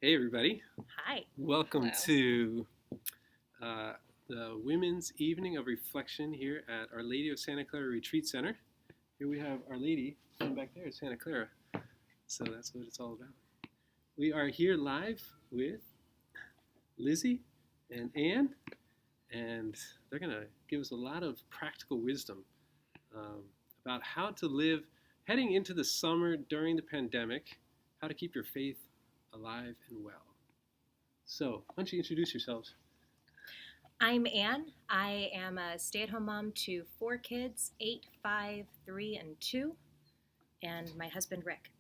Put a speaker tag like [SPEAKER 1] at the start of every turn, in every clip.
[SPEAKER 1] Hey, everybody.
[SPEAKER 2] Hi.
[SPEAKER 1] Welcome
[SPEAKER 3] Hello.
[SPEAKER 1] to the Women's Evening of Reflection here at Our Lady of Santa Clara Retreat Center. Here we have Our Lady, and back there is Santa Clara. So that's what it's all about. We are here live with Lizzie and Ann, and they're going to give us a lot of practical wisdom about how to live heading into the summer during the pandemic, how to keep your faith alive and well. So, why don't you introduce yourselves?
[SPEAKER 2] I'm Ann. I am a stay-at-home mom to 4 kids, 8, 5, 3, and 2, and my husband Rick.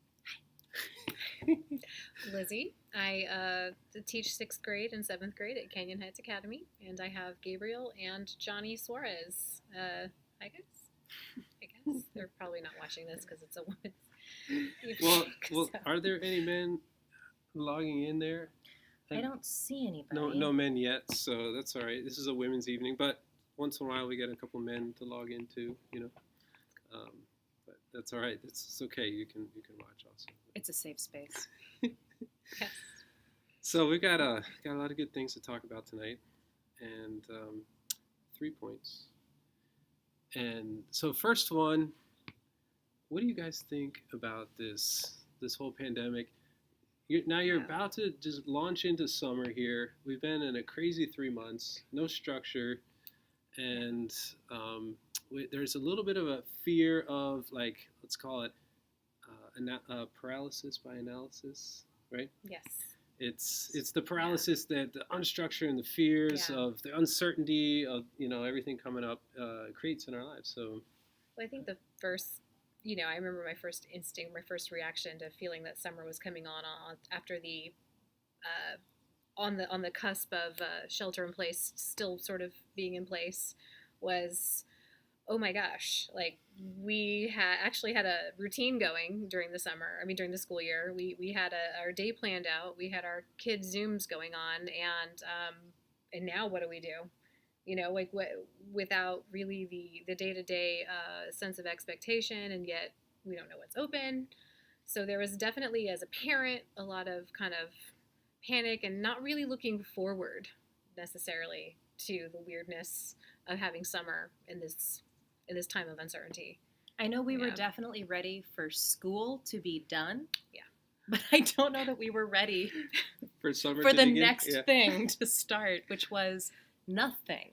[SPEAKER 3] Lizzie. I teach 6th grade and 7th grade at Canyon Heights Academy, and I have Gabriel and Johnny Suarez. I guess they're probably not watching this because it's a woman's evening.
[SPEAKER 1] Well, are there any men logging in there?
[SPEAKER 2] I don't see anybody.
[SPEAKER 1] No men yet, so that's all right. This is a women's evening, but once in a while we get a couple men to log in too, but that's all right. It's okay. You can watch also.
[SPEAKER 2] It's a safe space.
[SPEAKER 3] Yes.
[SPEAKER 1] So we've got a lot of good things to talk about tonight, and 3 points. And so first one, what do you guys think about this whole pandemic? You're about to just launch into summer here. We've been in a crazy 3 months, no structure, and there's a little bit of a fear of, like, let's call it paralysis by analysis, right?
[SPEAKER 3] Yes.
[SPEAKER 1] It's the paralysis that the unstructure and the fears of the uncertainty of everything coming up creates in our lives. So,
[SPEAKER 3] Well, I think the first. I remember my first instinct, my first reaction to feeling that summer was coming on after the on the cusp of shelter in place still sort of being in place was, oh my gosh, like we actually had a routine going during the summer. I mean, during the school year, we had our day planned out. We had our kids' Zooms going on, and now what do we do? Without really the day-to-day sense of expectation, and yet we don't know what's open. So there was definitely, as a parent, a lot of kind of panic and not really looking forward necessarily to the weirdness of having summer in this time of uncertainty.
[SPEAKER 2] I know we were definitely ready for school to be done.
[SPEAKER 3] Yeah.
[SPEAKER 2] But I don't know that we were ready
[SPEAKER 1] for summer
[SPEAKER 2] for
[SPEAKER 1] to
[SPEAKER 2] the
[SPEAKER 1] begin?
[SPEAKER 2] next thing to start, which was nothing.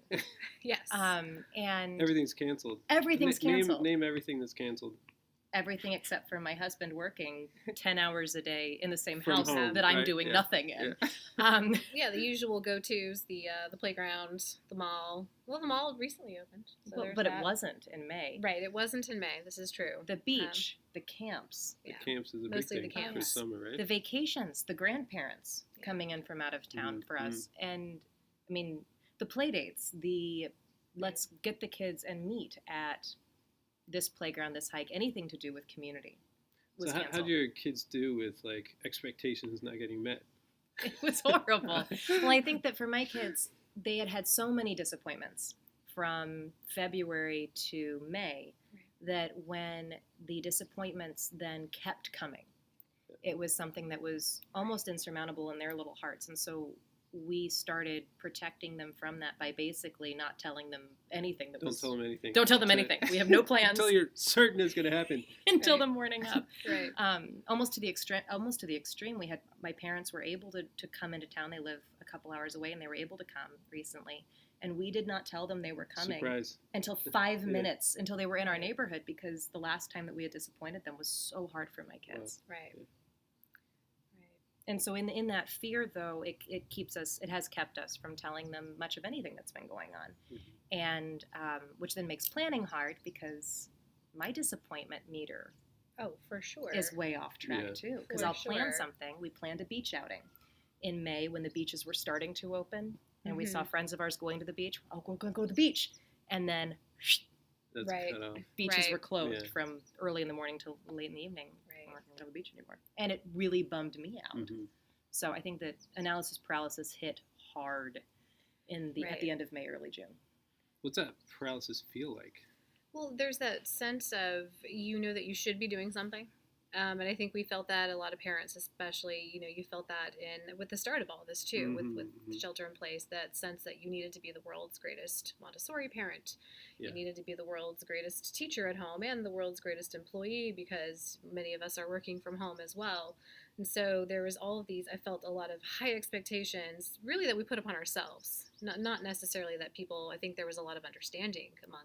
[SPEAKER 3] Yes.
[SPEAKER 2] And
[SPEAKER 1] everything's canceled.
[SPEAKER 2] Everything's canceled.
[SPEAKER 1] Name everything that's canceled.
[SPEAKER 2] Everything except for my husband working 10 hours a day in the same
[SPEAKER 1] From
[SPEAKER 2] house
[SPEAKER 1] home,
[SPEAKER 2] that I'm
[SPEAKER 1] right?
[SPEAKER 2] doing nothing in.
[SPEAKER 3] Yeah. The usual go-tos, the playground, the mall. Well, the mall recently opened. So
[SPEAKER 2] but it wasn't in May.
[SPEAKER 3] Right, it wasn't in May. This is true.
[SPEAKER 2] The beach, the camps.
[SPEAKER 1] The camps is a
[SPEAKER 3] Mostly
[SPEAKER 1] big
[SPEAKER 3] the
[SPEAKER 1] thing for
[SPEAKER 3] camps.
[SPEAKER 1] summer, right?
[SPEAKER 2] The vacations, the grandparents coming in from out of town for us. And, I mean, the play dates, let's get the kids and meet at this playground, this hike, anything to do with community was
[SPEAKER 1] so
[SPEAKER 2] canceled.
[SPEAKER 1] how do your kids do with, like, expectations not getting met?
[SPEAKER 2] It was horrible. Well, I think that for my kids, they had so many disappointments from February to May that when the disappointments then kept coming, it was something that was almost insurmountable in their little hearts. And so we started protecting them from that by basically not telling them anything.
[SPEAKER 1] Don't tell them anything.
[SPEAKER 2] Don't tell them anything. We have no plans.
[SPEAKER 1] Until you're certain it's going to happen.
[SPEAKER 2] Until the morning up.
[SPEAKER 3] Right.
[SPEAKER 2] Almost to the extreme. We had, my parents were able to come into town. They live a couple hours away, and they were able to come recently. And we did not tell them they were coming until 5 minutes, until they were in our neighborhood, because the last time that we had disappointed them was so hard for my kids.
[SPEAKER 3] Wow. Right.
[SPEAKER 2] And so in that fear, though, it has kept us from telling them much of anything that's been going on. Mm-hmm. And which then makes planning hard, because my disappointment meter
[SPEAKER 3] for sure
[SPEAKER 2] is way off track too. Because I'll plan something. We planned a beach outing in May when the beaches were starting to open, and we saw friends of ours going to the beach. Oh, we're going to go to the beach. And then beaches were closed from early in the morning till late in the evening. We're not going to go to the beach anymore. And it really bummed me out. Mm-hmm. So I think that analysis paralysis hit hard at the end of May, early June.
[SPEAKER 1] What's that paralysis feel like?
[SPEAKER 3] Well, there's that sense of that you should be doing something, And I think we felt that, a lot of parents especially, you felt that with the start of all this too, with shelter in place, that sense that you needed to be the world's greatest Montessori parent.
[SPEAKER 1] Yeah.
[SPEAKER 3] You needed to be the world's greatest teacher at home and the world's greatest employee, because many of us are working from home as well. And so there was all of these, I felt a lot of high expectations, really, that we put upon ourselves. Not necessarily that people, I think there was a lot of understanding among,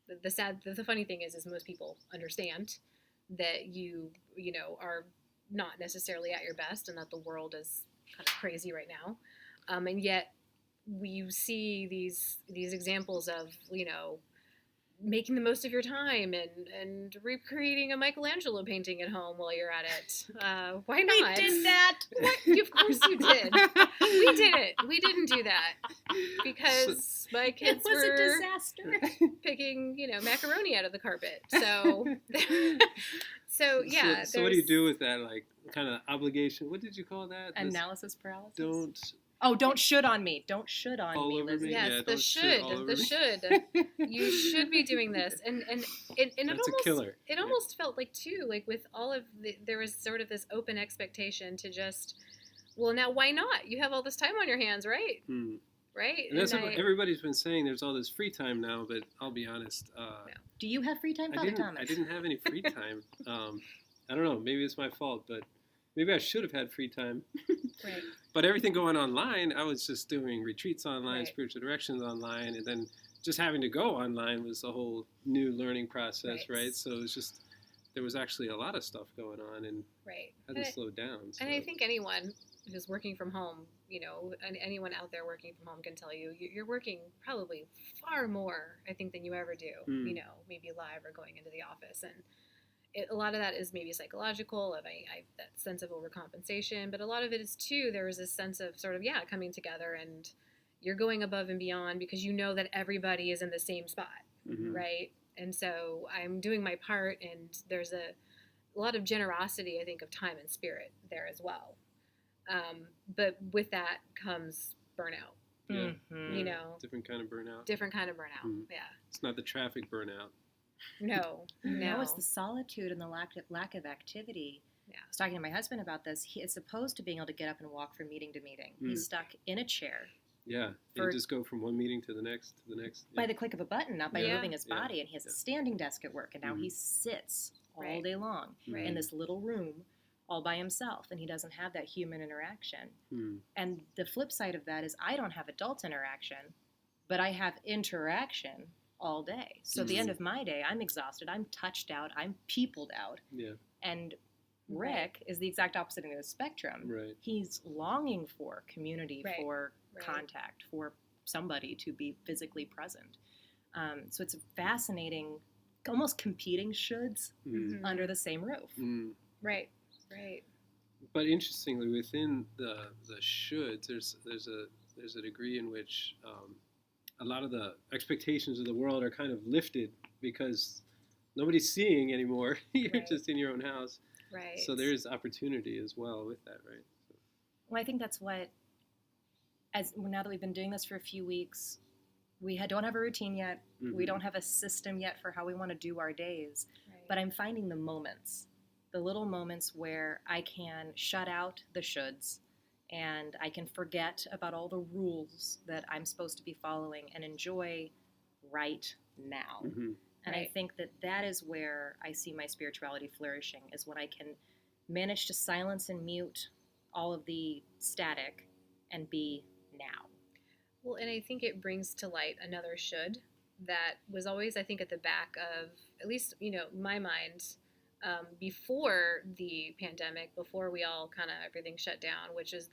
[SPEAKER 3] the funny thing is most people understand that you are not necessarily at your best, and that the world is kind of crazy right now. And yet we see these examples of, making the most of your time and recreating a Michelangelo painting at home while you're at it. Why not?
[SPEAKER 2] We did that.
[SPEAKER 3] Of course you did. We did it. We didn't do that because my kids
[SPEAKER 2] It was
[SPEAKER 3] were
[SPEAKER 2] a disaster.
[SPEAKER 3] picking, macaroni out of the carpet. So yeah.
[SPEAKER 1] So what do you do with that, like, kind of obligation? What did you call that?
[SPEAKER 2] Analysis paralysis?
[SPEAKER 3] Don't
[SPEAKER 2] should on me. Don't should on
[SPEAKER 1] all
[SPEAKER 2] me,
[SPEAKER 1] over
[SPEAKER 2] Lizzie.
[SPEAKER 1] me?
[SPEAKER 3] Yes,
[SPEAKER 1] Yeah,
[SPEAKER 3] the
[SPEAKER 1] don't shit all over me.
[SPEAKER 3] should. You should be doing this, and it
[SPEAKER 1] That's
[SPEAKER 3] almost
[SPEAKER 1] a killer.
[SPEAKER 3] It almost felt like too, like with all of there was sort of this open expectation to just, well, now why not? You have all this time on your hands, right? Right.
[SPEAKER 1] And that's what everybody's been saying. There's all this free time now, but I'll be honest.
[SPEAKER 2] Do you have free time, Father Thomas?
[SPEAKER 1] I didn't have any free time. I don't know. Maybe it's my fault, but maybe I should have had free time.
[SPEAKER 3] Right.
[SPEAKER 1] But everything going online, I was just doing retreats online,
[SPEAKER 3] Right.
[SPEAKER 1] spiritual directions online, and then just having to go online was a whole new learning process, right? So it was just, there was actually a lot of stuff going on, and
[SPEAKER 3] Right.
[SPEAKER 1] I had to slow down. So.
[SPEAKER 3] And I think anyone who's working from home, anyone out there working from home can tell you, you're working probably far more, I think, than you ever do, maybe live or going into the office. And a lot of that is maybe psychological, of that sense of overcompensation, but a lot of it is too, there was this sense of sort of, coming together, and you're going above and beyond because you know that everybody is in the same spot, right? And so I'm doing my part, and there's a lot of generosity, I think, of time and spirit there as well. But with that comes burnout.
[SPEAKER 1] Yeah.
[SPEAKER 3] Different kind of burnout. Yeah.
[SPEAKER 1] It's not the traffic burnout.
[SPEAKER 3] No.
[SPEAKER 2] It's the solitude and the lack of activity.
[SPEAKER 3] Yeah.
[SPEAKER 2] I was talking to my husband about this. He is opposed to being able to get up and walk from meeting to meeting. He's stuck in a chair.
[SPEAKER 1] Yeah, you just go from one meeting to the next,
[SPEAKER 2] By the click of a button, not by moving his body.
[SPEAKER 1] Yeah.
[SPEAKER 2] And he has a standing desk at work, and now he sits all day long in this little room all by himself, and he doesn't have that human interaction. And the flip side of that is I don't have adult interaction, but I have interaction all day. So at the end of my day, I'm exhausted, I'm touched out, I'm peopled out.
[SPEAKER 1] Yeah.
[SPEAKER 2] And Rick is the exact opposite end of the spectrum.
[SPEAKER 1] Right.
[SPEAKER 2] He's longing for community, for contact, for somebody to be physically present. So it's a fascinating, almost competing shoulds under the same roof.
[SPEAKER 3] Right.
[SPEAKER 1] But interestingly, within the shoulds, there's a degree in which a lot of the expectations of the world are kind of lifted because nobody's seeing anymore. You're just in your own house.
[SPEAKER 3] Right.
[SPEAKER 1] So there's opportunity as well with that, right? So.
[SPEAKER 2] Well, I think that's what, now that we've been doing this for a few weeks, we don't have a routine yet. We don't have a system yet for how we want to do our days. Right. But I'm finding the moments, the little moments where I can shut out the shoulds, and I can forget about all the rules that I'm supposed to be following and enjoy right now. And I think that is where I see my spirituality flourishing, is when I can manage to silence and mute all of the static and be now.
[SPEAKER 3] Well, and I think it brings to light another should that was always, I think, at the back of, at least, my mind, before the pandemic, before we all kind of everything shut down, which is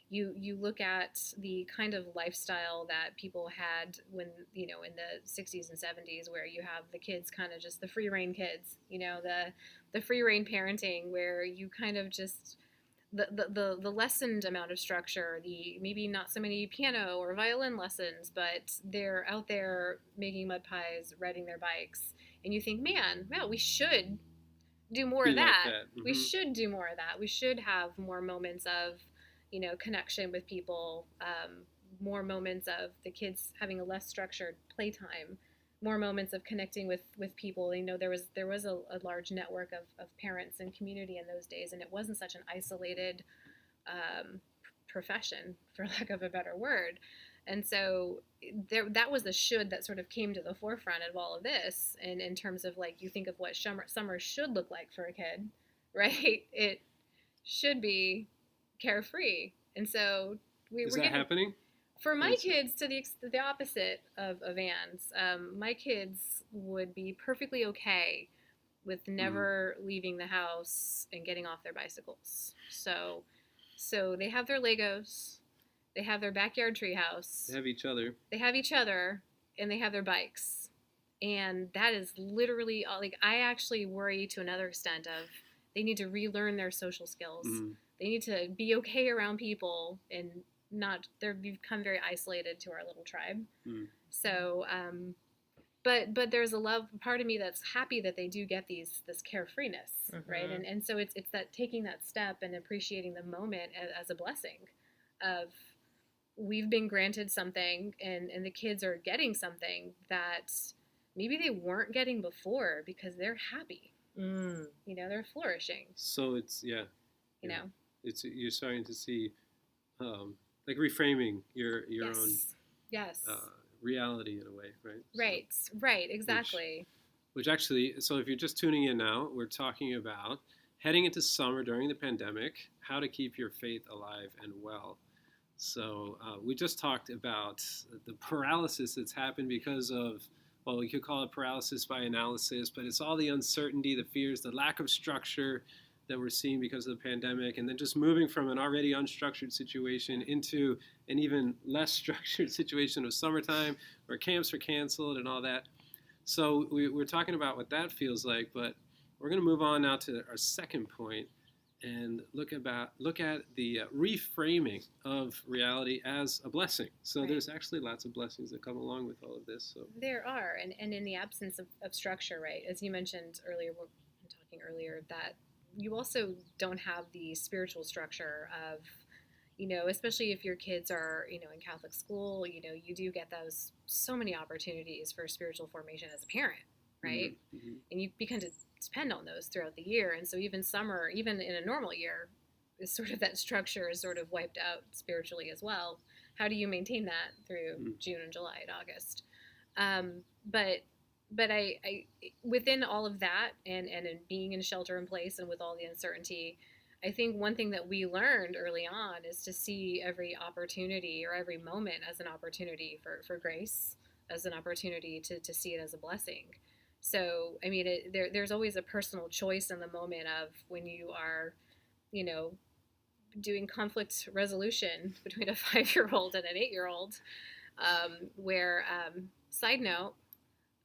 [SPEAKER 3] you look at the kind of lifestyle that people had when, in the 60s and 70s, where you have the kids kind of just the free reign kids, the free reign parenting, where you kind of just, the lessened amount of structure, the maybe not so many piano or violin lessons, but they're out there making mud pies, riding their bikes, and you think, man, we should do more of that. We should do more of that. We should have more moments of, connection with people, more moments of the kids having a less structured playtime, more moments of connecting with people. You know, there was a large network of parents and community in those days, and it wasn't such an isolated profession, for lack of a better word. And so that was the should that sort of came to the forefront of all of this. And in terms of, like, you think of what summer should look like for a kid, right? It should be carefree. And so
[SPEAKER 1] Is that happening?
[SPEAKER 3] For my kids, to the opposite of Anne's, my kids would be perfectly okay with never leaving the house and getting off their bicycles. So they have their Legos, they have their backyard treehouse,
[SPEAKER 1] They have each other.
[SPEAKER 3] and they have their bikes. And that is literally all. Like, I actually worry to another extent of they need to relearn their social skills. They need to be okay around people and they've become very isolated to our little tribe. So, but there's a part of me that's happy that they do get this carefreeness, right? And so it's that taking that step and appreciating the moment as a blessing of, we've been granted something and the kids are getting something that maybe they weren't getting before because they're happy. You know, they're flourishing.
[SPEAKER 1] So it's,
[SPEAKER 3] you know,
[SPEAKER 1] it's, you're starting to see, like, reframing your own reality in a way, right?
[SPEAKER 3] Right, exactly.
[SPEAKER 1] Which actually, so if you're just tuning in now, we're talking about heading into summer during the pandemic, how to keep your faith alive and well. So we just talked about the paralysis that's happened because of, well, we could call it paralysis by analysis, but it's all the uncertainty, the fears, the lack of structure that we're seeing because of the pandemic, and then just moving from an already unstructured situation into an even less structured situation of summertime where camps are canceled and all that. So we're talking about what that feels like, but we're going to move on now to our second point and look at the reframing of reality as a blessing. So there's actually lots of blessings that come along with all of this. So
[SPEAKER 3] there are, and in the absence of structure, right? As you mentioned earlier, that you also don't have the spiritual structure of, you know, especially if your kids are, you know, in Catholic school, you know, you do get so many opportunities for spiritual formation as a parent, right? And you begin to depend on those throughout the year. And so even summer, even in a normal year, is sort of that structure is sort of wiped out spiritually as well. How do you maintain that through June and July and August? But I within all of that and in being in shelter in place and with all the uncertainty, I think one thing that we learned early on is to see every opportunity or every moment as an opportunity for grace, as an opportunity to see it as a blessing. So, I mean, there's always a personal choice in the moment of when you are, you know, doing conflict resolution between a 5-year-old and an 8-year-old, where, side note,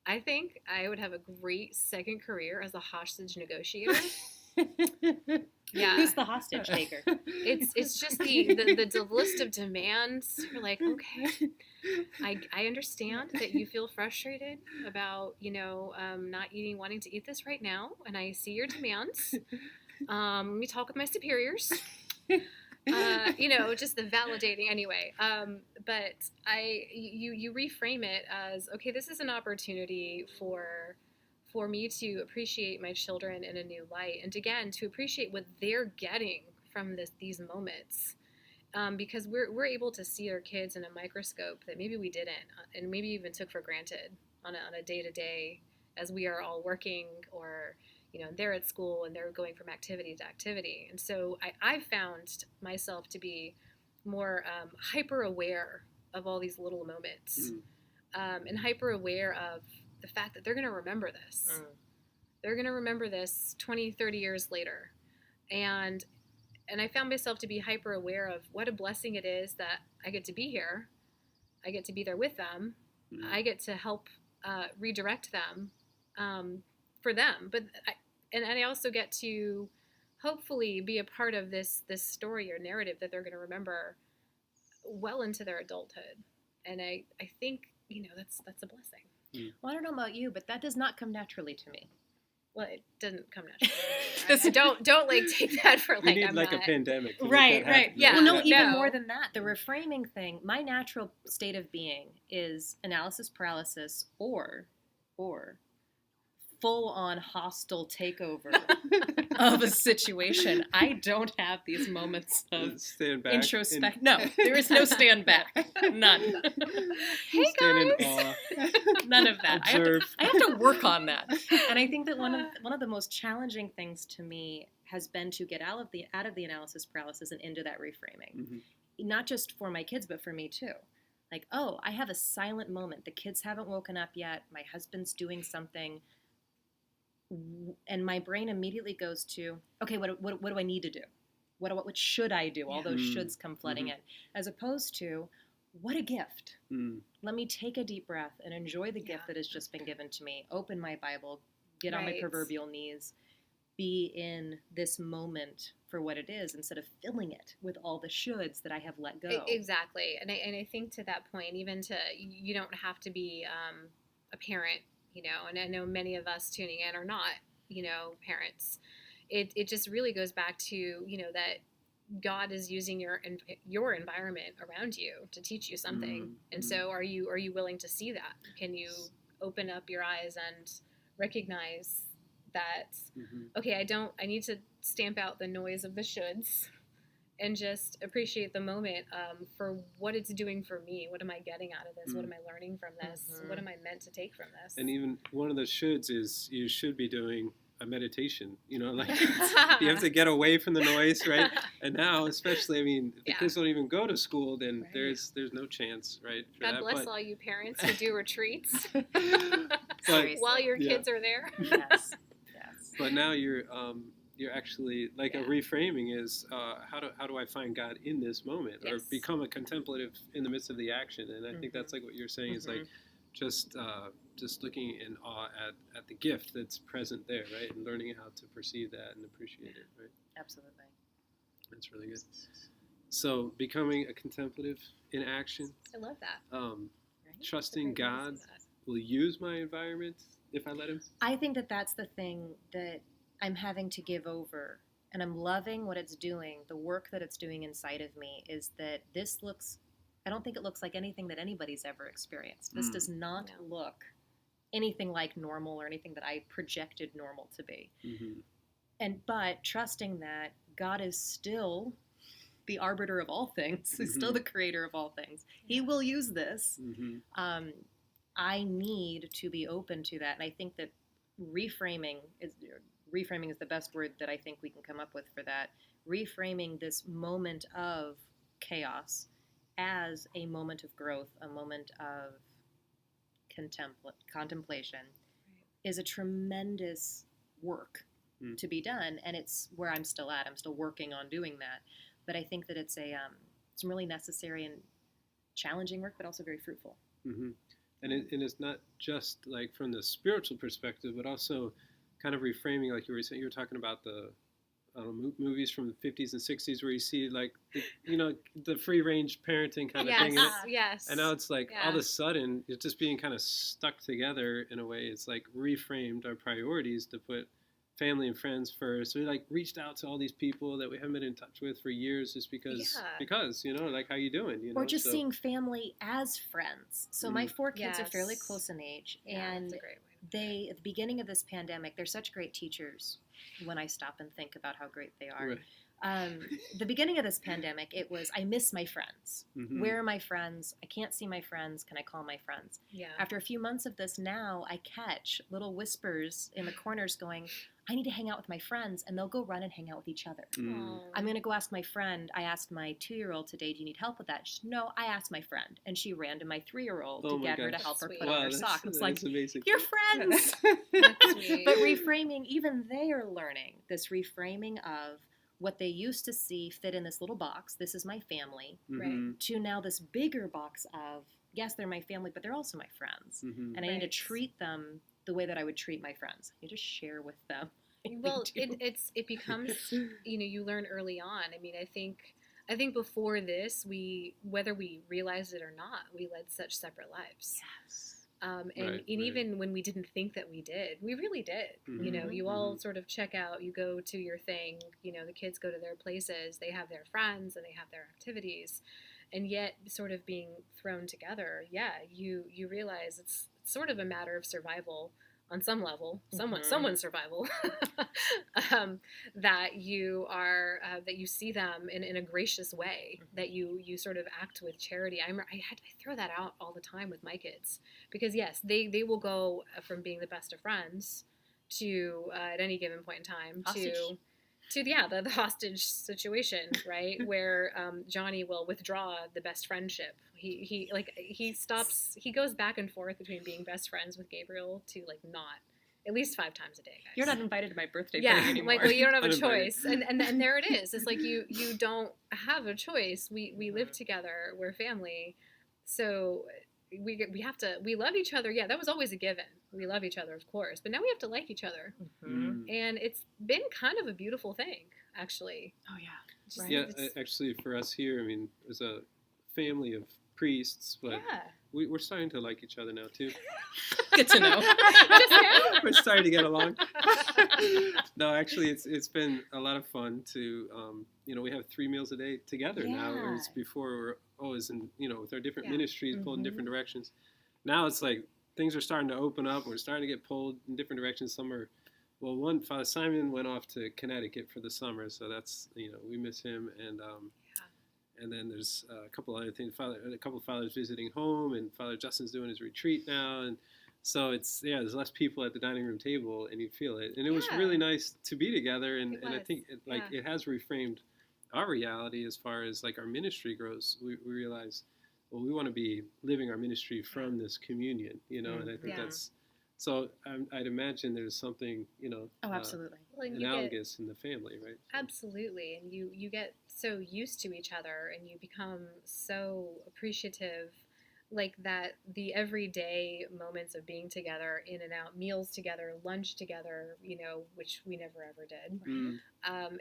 [SPEAKER 3] I think I would have a great second career as a hostage negotiator.
[SPEAKER 2] Yeah. Who's the hostage taker?
[SPEAKER 3] It's just the list of demands. You're like, okay, I understand that you feel frustrated about, you know, not wanting to eat this right now, and I see your demands. Let me talk with my superiors. You know, just the validating anyway. But you reframe it as, okay, this is an opportunity for me to appreciate my children in a new light, and again, to appreciate what they're getting from these moments. Because we're able to see our kids in a microscope that maybe we didn't, and maybe even took for granted on a day-to-day as we are all working, or, you know, they're at school and they're going from activity to activity. And so I found myself to be more hyper-aware of all these little moments, and hyper-aware of the fact that they're going to remember this. They're going to remember this 20, 30 years later. And I found myself to be hyper aware of what a blessing it is that I get to be here. I get to be there with them. I get to help redirect them for them. But I also get to hopefully be a part of this story or narrative that they're going to remember well into their adulthood. And I think, you know, that's a blessing.
[SPEAKER 2] Well, I don't know about you, but that does not come naturally to me.
[SPEAKER 3] Well, it doesn't come naturally. Don't like take that for like
[SPEAKER 1] we need
[SPEAKER 3] I'm
[SPEAKER 1] like
[SPEAKER 3] not...
[SPEAKER 1] a pandemic.
[SPEAKER 2] Right.
[SPEAKER 3] Yeah.
[SPEAKER 2] Well, no, even more than that. The reframing thing, my natural state of being is analysis paralysis or or full-on hostile takeover of a situation. I don't have these moments of
[SPEAKER 1] stand back
[SPEAKER 2] introspect. No, there is no stand back. None.
[SPEAKER 3] Hey
[SPEAKER 1] stand in
[SPEAKER 3] guys.
[SPEAKER 1] awe.
[SPEAKER 2] None of that.
[SPEAKER 1] Observe.
[SPEAKER 2] I have to work on that. And I think that one of the most challenging things to me has been to get out of the analysis paralysis and into that reframing.
[SPEAKER 1] Mm-hmm.
[SPEAKER 2] Not just for my kids, but for me too. Like, oh, I have a silent moment. The kids haven't woken up yet. My husband's doing something. And my brain immediately goes to, okay, what do I need to do? What should I do? All those shoulds come flooding in. As opposed to, what a gift. Let me take a deep breath and enjoy the gift that has just been given to me. Open my Bible, get on my proverbial knees, be in this moment for what it is instead of filling it with all the shoulds that I have let go.
[SPEAKER 3] Exactly. And I think to that point, even you don't have to be a parent, and I know many of us tuning in are not, parents. It just really goes back to, that God is using your environment around you to teach you something.
[SPEAKER 1] Mm-hmm.
[SPEAKER 3] And so are you willing to see that? Can you open up your eyes and recognize that, okay, I need to stamp out the noise of the shoulds and just appreciate the moment for what it's doing for me. What am I getting out of this? What am I learning from this? What am I meant to take from this?
[SPEAKER 1] And even one of the shoulds is you should be doing a meditation, like you have to get away from the noise, right? And now, especially, if the kids don't even go to school, then there's no chance, right?
[SPEAKER 3] God bless all you parents who do retreats while your kids are there.
[SPEAKER 2] Yes.
[SPEAKER 1] But now you're actually like a reframing is how do I find God in this moment or become a contemplative in the midst of the action? And I think that's like what you're saying is like just looking in awe at the gift that's present there, right? And learning how to perceive that and appreciate it, right?
[SPEAKER 2] Absolutely.
[SPEAKER 1] That's really good. So becoming a contemplative in action.
[SPEAKER 3] I love that.
[SPEAKER 1] Trusting God will use my environment if I let him.
[SPEAKER 2] I think that that's the thing that I'm having to give over, and I'm loving what it's doing. The work that it's doing inside of me is that I don't think it looks like anything that anybody's ever experienced. This does not look anything like normal or anything that I projected normal to be. But trusting that God is still the arbiter of all things, He's still the creator of all things. He will use this. I need to be open to that. And I think that reframing is the best word that I think we can come up with for that. Reframing this moment of chaos as a moment of growth, a moment of contemplation is a tremendous work to be done. And it's where I'm still at. I'm still working on doing that. But I think that it's it's really necessary and challenging work, but also very fruitful.
[SPEAKER 1] And it's not just like from the spiritual perspective, but also kind of reframing, like you were saying. You were talking about the movies from the 50s and 60s where you see like the free range parenting kind of thing.
[SPEAKER 3] Yes.
[SPEAKER 1] And now it's like all of a sudden it's just being kind of stuck together in a way. It's like reframed our priorities to put family and friends first. We like reached out to all these people that we haven't been in touch with for years just because like how you doing,
[SPEAKER 2] or just seeing family as friends. So my 4 kids are fairly close in age, and they, at the beginning of this pandemic, they're such great teachers when I stop and think about how great they are. The beginning of this pandemic, it was, I miss my friends. Where are my friends? I can't see my friends. Can I call my friends? After a few months of this now, I catch little whispers in the corners going, I need to hang out with my friends, and they'll go run and hang out with each other. I'm going to go ask my friend. I asked my 2-year-old today, do you need help with that? She said, no, I asked my friend. And she ran to my 3-year-old to get her to help her put on her sock. It's like,
[SPEAKER 1] amazing.
[SPEAKER 2] You're friends. But reframing, even they are learning this reframing of what they used to see fit in this little box, this is my family, to now this bigger box of, yes, they're my family, but they're also my friends. And I need to treat them the way that I would treat my friends. I need to share with them.
[SPEAKER 3] Well, it becomes, you learn early on. I think before this, whether we realized it or not, we led such separate lives. And even when we didn't think that we did, we really did. You all sort of check out, you go to your thing, the kids go to their places, they have their friends and they have their activities, and yet sort of being thrown together, you realize it's sort of a matter of survival on some level,
[SPEAKER 2] Mhm.
[SPEAKER 3] someone's survival, that you see them in a gracious way, that you sort of act with charity. I throw that out all the time with my kids, because yes, they will go from being the best of friends to at any given point in time
[SPEAKER 2] Hostage.
[SPEAKER 3] to the hostage situation, right? Where Johnny will withdraw the best friendship. He goes back and forth between being best friends with Gabriel to like not at least 5 times a day, guys.
[SPEAKER 2] You're not invited to my birthday
[SPEAKER 3] Yeah,
[SPEAKER 2] party anymore.
[SPEAKER 3] like, well, you don't have a
[SPEAKER 1] Uninvited.
[SPEAKER 3] choice, and there it is. It's like you don't have a choice. We live together. We're family, so we love each other. Yeah, that was always a given. We love each other, of course, but now we have to like each other,
[SPEAKER 2] Mhm.
[SPEAKER 3] and it's been kind of a beautiful thing, actually.
[SPEAKER 2] Oh yeah.
[SPEAKER 3] Just-
[SPEAKER 2] Right.
[SPEAKER 1] Yeah,
[SPEAKER 3] it's-
[SPEAKER 1] actually, for us here, I mean, there's a family of priests, but
[SPEAKER 3] yeah.
[SPEAKER 1] we're starting to like each other now too.
[SPEAKER 2] Good to know.
[SPEAKER 3] Just now?
[SPEAKER 1] We're starting to get along. No, actually, it's been a lot of fun to we have 3 meals a day together now. Whereas
[SPEAKER 2] Yeah.
[SPEAKER 1] before we were always in with our different
[SPEAKER 3] Yeah.
[SPEAKER 1] ministries pulled in
[SPEAKER 2] Mhm.
[SPEAKER 1] different directions. Now it's like things are starting to open up. We're starting to get pulled in different directions. Some are, well, Father Simon went off to Connecticut for the summer, so that's we miss him, and then there's a couple other things. A couple of fathers visiting home, and Father Justin's doing his retreat now, and so there's less people at the dining room table, and you feel it. And it was
[SPEAKER 3] Yeah.
[SPEAKER 1] really nice to be together, and
[SPEAKER 3] It
[SPEAKER 1] I
[SPEAKER 3] was.
[SPEAKER 1] think
[SPEAKER 3] Yeah.
[SPEAKER 1] it has reframed our reality as far as like our ministry grows. We realize, well, we want to be living our ministry from this communion, and I think
[SPEAKER 3] Yeah.
[SPEAKER 1] that's. So I'd imagine there's something,
[SPEAKER 2] Oh, absolutely.
[SPEAKER 3] Well, and you get,
[SPEAKER 1] analogous in the family, right?
[SPEAKER 3] absolutely, and you get so used to each other, and you become so appreciative, like that the everyday moments of being together, in and out, meals together, lunch together, which we never ever did.
[SPEAKER 1] Mm.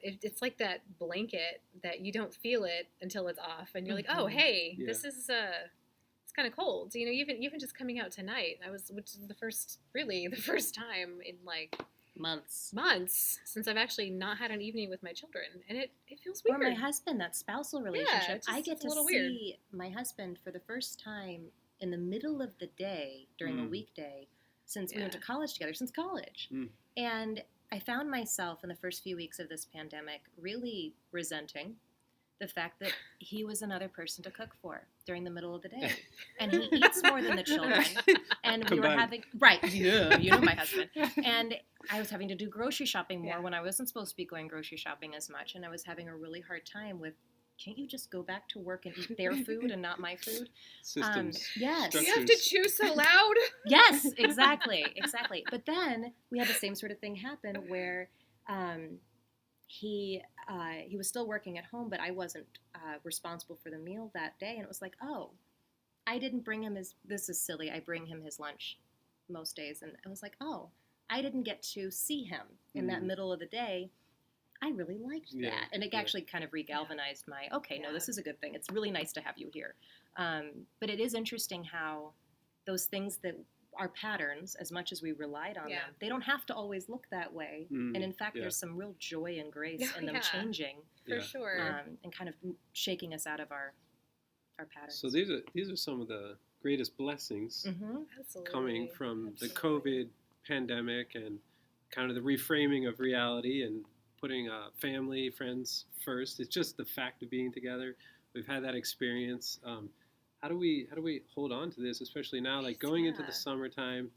[SPEAKER 3] It's like that blanket that you don't feel it until it's off, and you're like, oh,
[SPEAKER 2] Mhm.
[SPEAKER 3] hey,
[SPEAKER 1] Yeah.
[SPEAKER 3] this is it's kind of cold. Even just coming out tonight, which is the first time in like
[SPEAKER 2] Months.
[SPEAKER 3] months since I've actually not had an evening with my children, and it feels
[SPEAKER 2] Or
[SPEAKER 3] weird.
[SPEAKER 2] my husband, that spousal relationship.
[SPEAKER 3] it's
[SPEAKER 2] I
[SPEAKER 3] just
[SPEAKER 2] get
[SPEAKER 3] a
[SPEAKER 2] to
[SPEAKER 3] little weird.
[SPEAKER 2] see my husband for the first time in the middle of the day during a
[SPEAKER 1] Mm.
[SPEAKER 2] weekday since we went to
[SPEAKER 3] Yeah.
[SPEAKER 2] college together, since college.
[SPEAKER 1] Mm.
[SPEAKER 2] And I found myself in the first few weeks of this pandemic really resenting the fact that he was another person to cook for during the middle of the day. And he eats more than the children. And we were
[SPEAKER 1] Combined.
[SPEAKER 2] having, right, yeah, you know my husband. And I was having to do grocery shopping more
[SPEAKER 3] Yeah.
[SPEAKER 2] when I wasn't supposed to be going grocery shopping as much. And I was having a really hard time with, can't you just go back to work and eat their food and not my food?
[SPEAKER 1] Systems.
[SPEAKER 2] Yes.
[SPEAKER 3] You have to
[SPEAKER 1] structures.
[SPEAKER 3] chew so loud.
[SPEAKER 2] Yes, exactly. But then we had the same sort of thing happen where he was still working at home, but I wasn't responsible for the meal that day, and it was like, oh, I didn't bring him this is silly, I bring him his lunch most days, and I was like, oh, I didn't get to see him in that
[SPEAKER 1] Mhm.
[SPEAKER 2] middle of the day. I really liked
[SPEAKER 1] Yeah,
[SPEAKER 2] that, and it
[SPEAKER 1] yeah.
[SPEAKER 2] actually kind of regalvanized my, okay, no,
[SPEAKER 3] Yeah.
[SPEAKER 2] this is a good thing. It's really nice to have you here. But it is interesting how those things that are patterns, as much as we relied on
[SPEAKER 3] Yeah.
[SPEAKER 2] them, they don't have to always look that way.
[SPEAKER 1] Mm,
[SPEAKER 2] And in fact,
[SPEAKER 1] yeah.
[SPEAKER 2] there's some real joy and grace
[SPEAKER 3] Yeah,
[SPEAKER 2] in them
[SPEAKER 3] yeah.
[SPEAKER 2] changing
[SPEAKER 3] For
[SPEAKER 1] Yeah.
[SPEAKER 3] sure.
[SPEAKER 2] and kind of shaking us out of our patterns.
[SPEAKER 1] So these are some of the greatest blessings
[SPEAKER 2] Mm-hmm.
[SPEAKER 3] Absolutely.
[SPEAKER 1] coming from the
[SPEAKER 3] Absolutely.
[SPEAKER 1] COVID pandemic and kind of the reframing of reality and putting family, friends first. It's just the fact of being together. We've had that experience. How do we hold on to this, especially now, like going into
[SPEAKER 3] Yeah.
[SPEAKER 1] the summertime?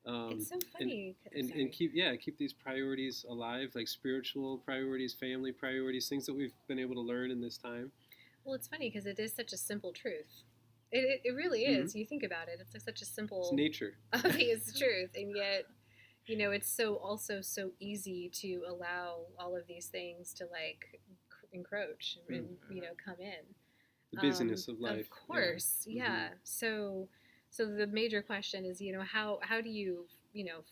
[SPEAKER 3] It's so funny.
[SPEAKER 1] And keep these priorities alive, like spiritual priorities, family priorities, things that we've been able to learn in this time.
[SPEAKER 3] Well, it's funny because it is such a simple truth. It really is. You think about it, it's like such a simple,
[SPEAKER 1] It's nature.
[SPEAKER 3] obvious truth, and yet, it's also so easy to allow all of these things to like encroach and come in.
[SPEAKER 1] The busyness of life.
[SPEAKER 3] Of course, yeah. So the major question is, how do you,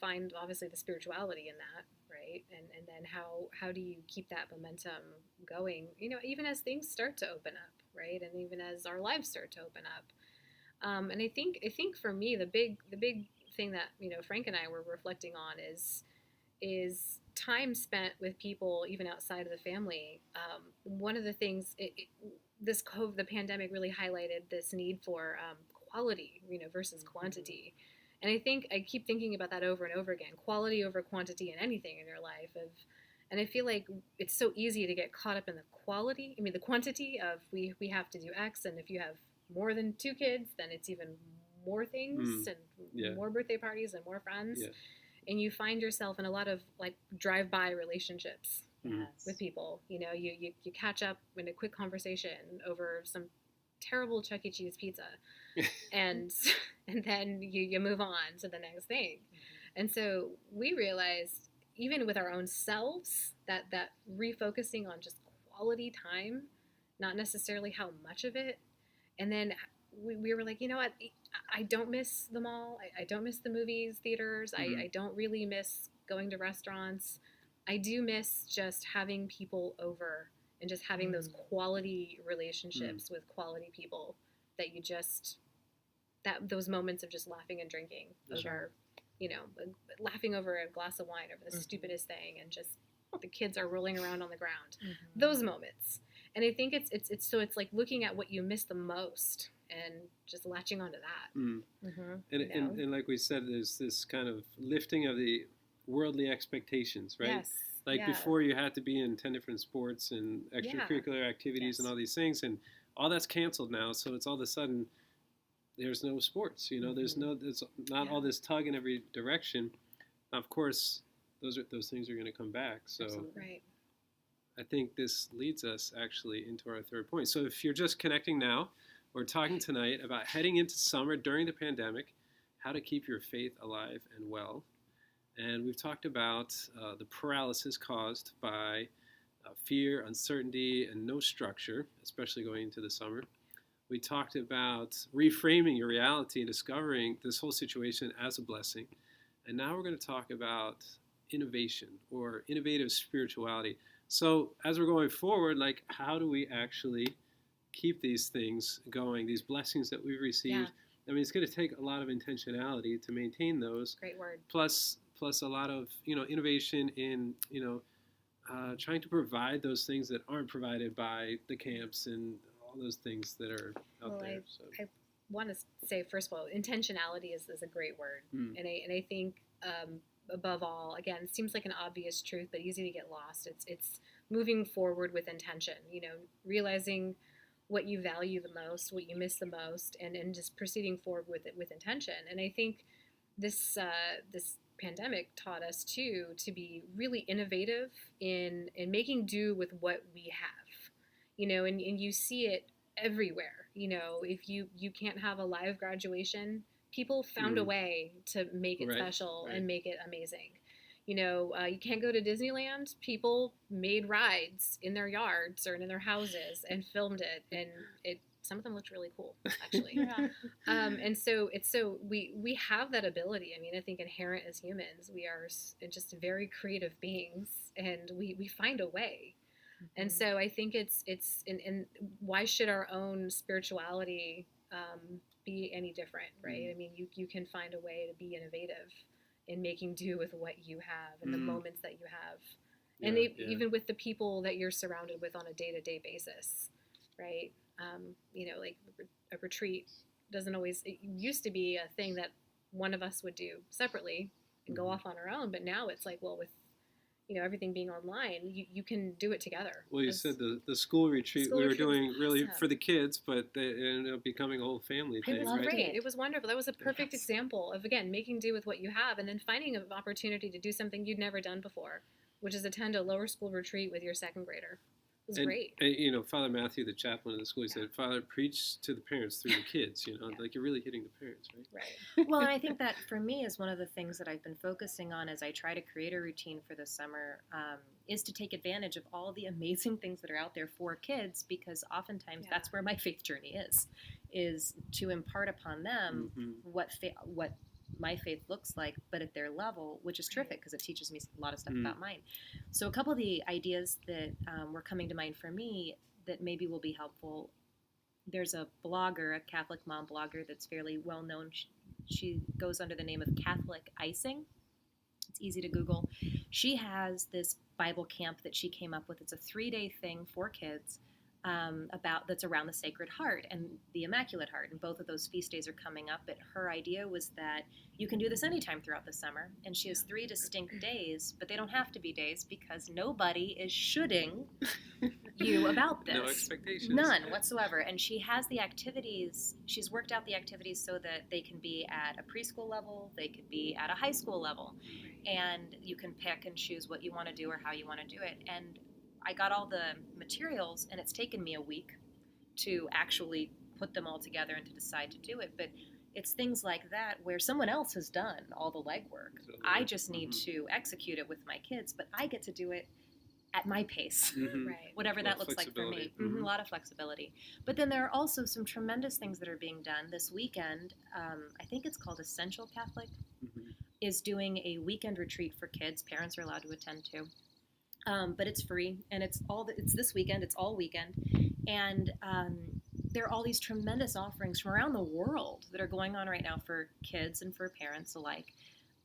[SPEAKER 3] find obviously the spirituality in that, right? And then how do you keep that momentum going, even as things start to open up, right? And even as our lives start to open up. And I think for me, the big thing that, Frank and I were reflecting on is time spent with people even outside of the family. One of the things the pandemic really highlighted this need for quality, versus quantity, And I think I keep thinking about that over and over again, quality over quantity in anything in your life. And I feel like it's so easy to get caught up in the quantity of we have to do X, and if you have more than 2 kids, then it's even more things and more birthday parties and more friends. Yeah. And you find yourself in a lot of like drive-by relationships with people. You know, you catch up in a quick conversation over some terrible Chuck E. Cheese pizza, and then you move on to the next thing. And so we realized, even with our own selves, that refocusing on just quality time, not necessarily how much of it. And then we were like, you know what? I don't miss the mall. I don't miss the movies, theaters. I don't really miss going to restaurants. I do miss just having people over and just having those quality relationships with quality people that you just, those moments of just laughing and drinking over, you know, laughing over a glass of wine over the stupidest thing, and just the kids are rolling around on the ground. Those moments. And I think it's like looking at what you miss the most and just latching onto that.
[SPEAKER 1] And like we said, there's this kind of lifting of the worldly expectations, right?
[SPEAKER 3] Yes.
[SPEAKER 1] Like before, you had to be in 10 different sports and extracurricular activities and all these things, and all that's canceled now. So it's all of a sudden there's no sports. You know, there's not all this tug in every direction. Of course, those things are going to come back. So
[SPEAKER 3] right.
[SPEAKER 1] I think this leads us actually into our third point. So if you're just connecting now, we're talking tonight about heading into summer during the pandemic, how to keep your faith alive and well. And we've talked about the paralysis caused by fear, uncertainty, and no structure, especially going into the summer. We talked about reframing your reality and discovering this whole situation as a blessing. And now we're going to talk about innovation or innovative spirituality. So as we're going forward, like, how do we actually keep these things going, these blessings that we've received?
[SPEAKER 3] Yeah.
[SPEAKER 1] I mean, it's going to take a lot of intentionality to maintain those.
[SPEAKER 3] Great word.
[SPEAKER 1] Plus a lot of, innovation in, trying to provide those things that aren't provided by the camps and all those things that are out there.
[SPEAKER 3] I want to say, first of all, intentionality is a great word. And I think above all, again, it seems like an obvious truth, but easy to get lost. It's moving forward with intention, realizing what you value the most, what you miss the most, and just proceeding forward with it with intention. And I think this pandemic taught us too to be really innovative in making do with what we have, and you see it everywhere. If you can't have a live graduation, people found a way to make it special and make it amazing. You can't go to Disneyland. People made rides in their yards or in their houses and filmed it, and some of them looked really cool, actually. And so we have that ability. I mean, I think inherent as humans, we are just very creative beings, and we find a way. And so I think it's and why should our own spirituality be any different, right? I mean, you can find a way to be innovative in making do with what you have and the moments that you have. And even with the people that you're surrounded with on a day-to-day basis, right? Like a retreat doesn't always, it used to be a thing that one of us would do separately and go off on our own, but now it's like, well, with everything being online, you can do it together.
[SPEAKER 1] Well, you said the school retreat we were doing really for the kids, but it ended up becoming a whole family thing.
[SPEAKER 3] It was great. It was wonderful. That was a perfect example of, again, making do with what you have, and then finding an opportunity to do something you'd never done before, which is attend a lower school retreat with your second grader. It was great.
[SPEAKER 1] And, Father Matthew, the chaplain of the school, he said, Father, preach to the parents through the kids, like you're really hitting the parents, right?
[SPEAKER 2] Right. Well, and I think that for me is one of the things that I've been focusing on as I try to create a routine for the summer is to take advantage of all the amazing things that are out there for kids, because oftentimes that's where my faith journey is to impart upon them what my faith looks like, but at their level, which is terrific because it teaches me a lot of stuff about mine. So a couple of the ideas that were coming to mind for me that maybe will be helpful. There's a blogger, a Catholic mom blogger that's fairly well known. She goes under the name of Catholic Icing. It's easy to Google. She has this Bible camp that she came up with. It's a 3-day thing for kids that's around the Sacred Heart and the Immaculate Heart, and both of those feast days are coming up. But her idea was that you can do this anytime throughout the summer, and she has 3 distinct days, but they don't have to be days because nobody is shoulding you about this.
[SPEAKER 1] No expectations.
[SPEAKER 2] None whatsoever. And she has the activities, she's worked out the activities so that they can be at a preschool level, they could be at a high school level, and you can pick and choose what you want to do or how you want to do it. And I got all the materials, and it's taken me a week to actually put them all together and to decide to do it. But it's things like that where someone else has done all the legwork. I just need to execute it with my kids, but I get to do it at my pace,
[SPEAKER 3] Right.
[SPEAKER 2] whatever that looks like for me. A lot of flexibility. But then there are also some tremendous things that are being done this weekend. I think it's called Essential Catholic, is doing a weekend retreat for kids. Parents are allowed to attend too. But it's free, and it's this weekend. It's all weekend, and there are all these tremendous offerings from around the world that are going on right now for kids and for parents alike,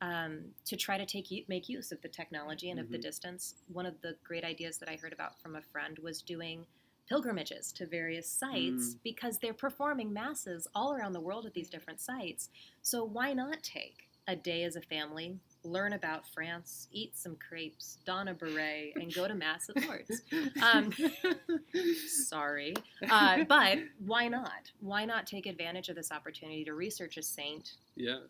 [SPEAKER 2] to try to make use of the technology and of the distance. One of the great ideas that I heard about from a friend was doing pilgrimages to various sites because they're performing masses all around the world at these different sites. So why not take a day as a family, learn about France, eat some crepes, don a beret, and go to Mass at Lourdes? Sorry. But why not? Why not take advantage of this opportunity to research a saint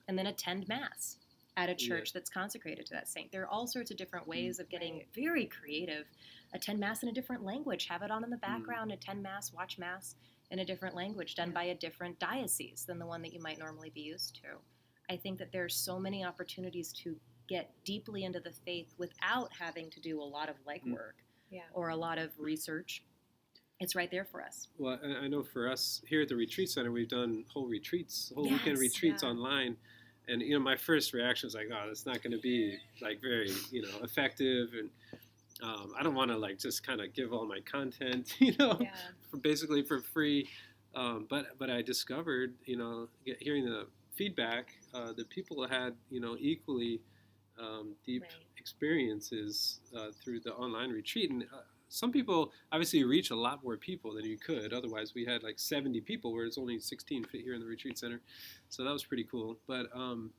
[SPEAKER 2] and then attend Mass at a church that's consecrated to that saint? There are all sorts of different ways of getting very creative. Attend Mass in a different language. Have it on in the background. Attend Mass, watch Mass in a different language done by a different diocese than the one that you might normally be used to. I think that there's so many opportunities to get deeply into the faith without having to do a lot of legwork or a lot of research. It's right there for us.
[SPEAKER 1] Well, I know for us here at the Retreat Center, we've done whole weekend retreats online. And, my first reaction was like, oh, that's not going to be, like, very, effective. And I don't want to, like, just kind of give all my content, basically for free. But I discovered, hearing the feedback, that people had, equally deep experiences through the online retreat. And some people obviously reach a lot more people than you could. Otherwise, we had like 70 people, where it's only 16 fit here in the retreat center. So that was pretty cool. But on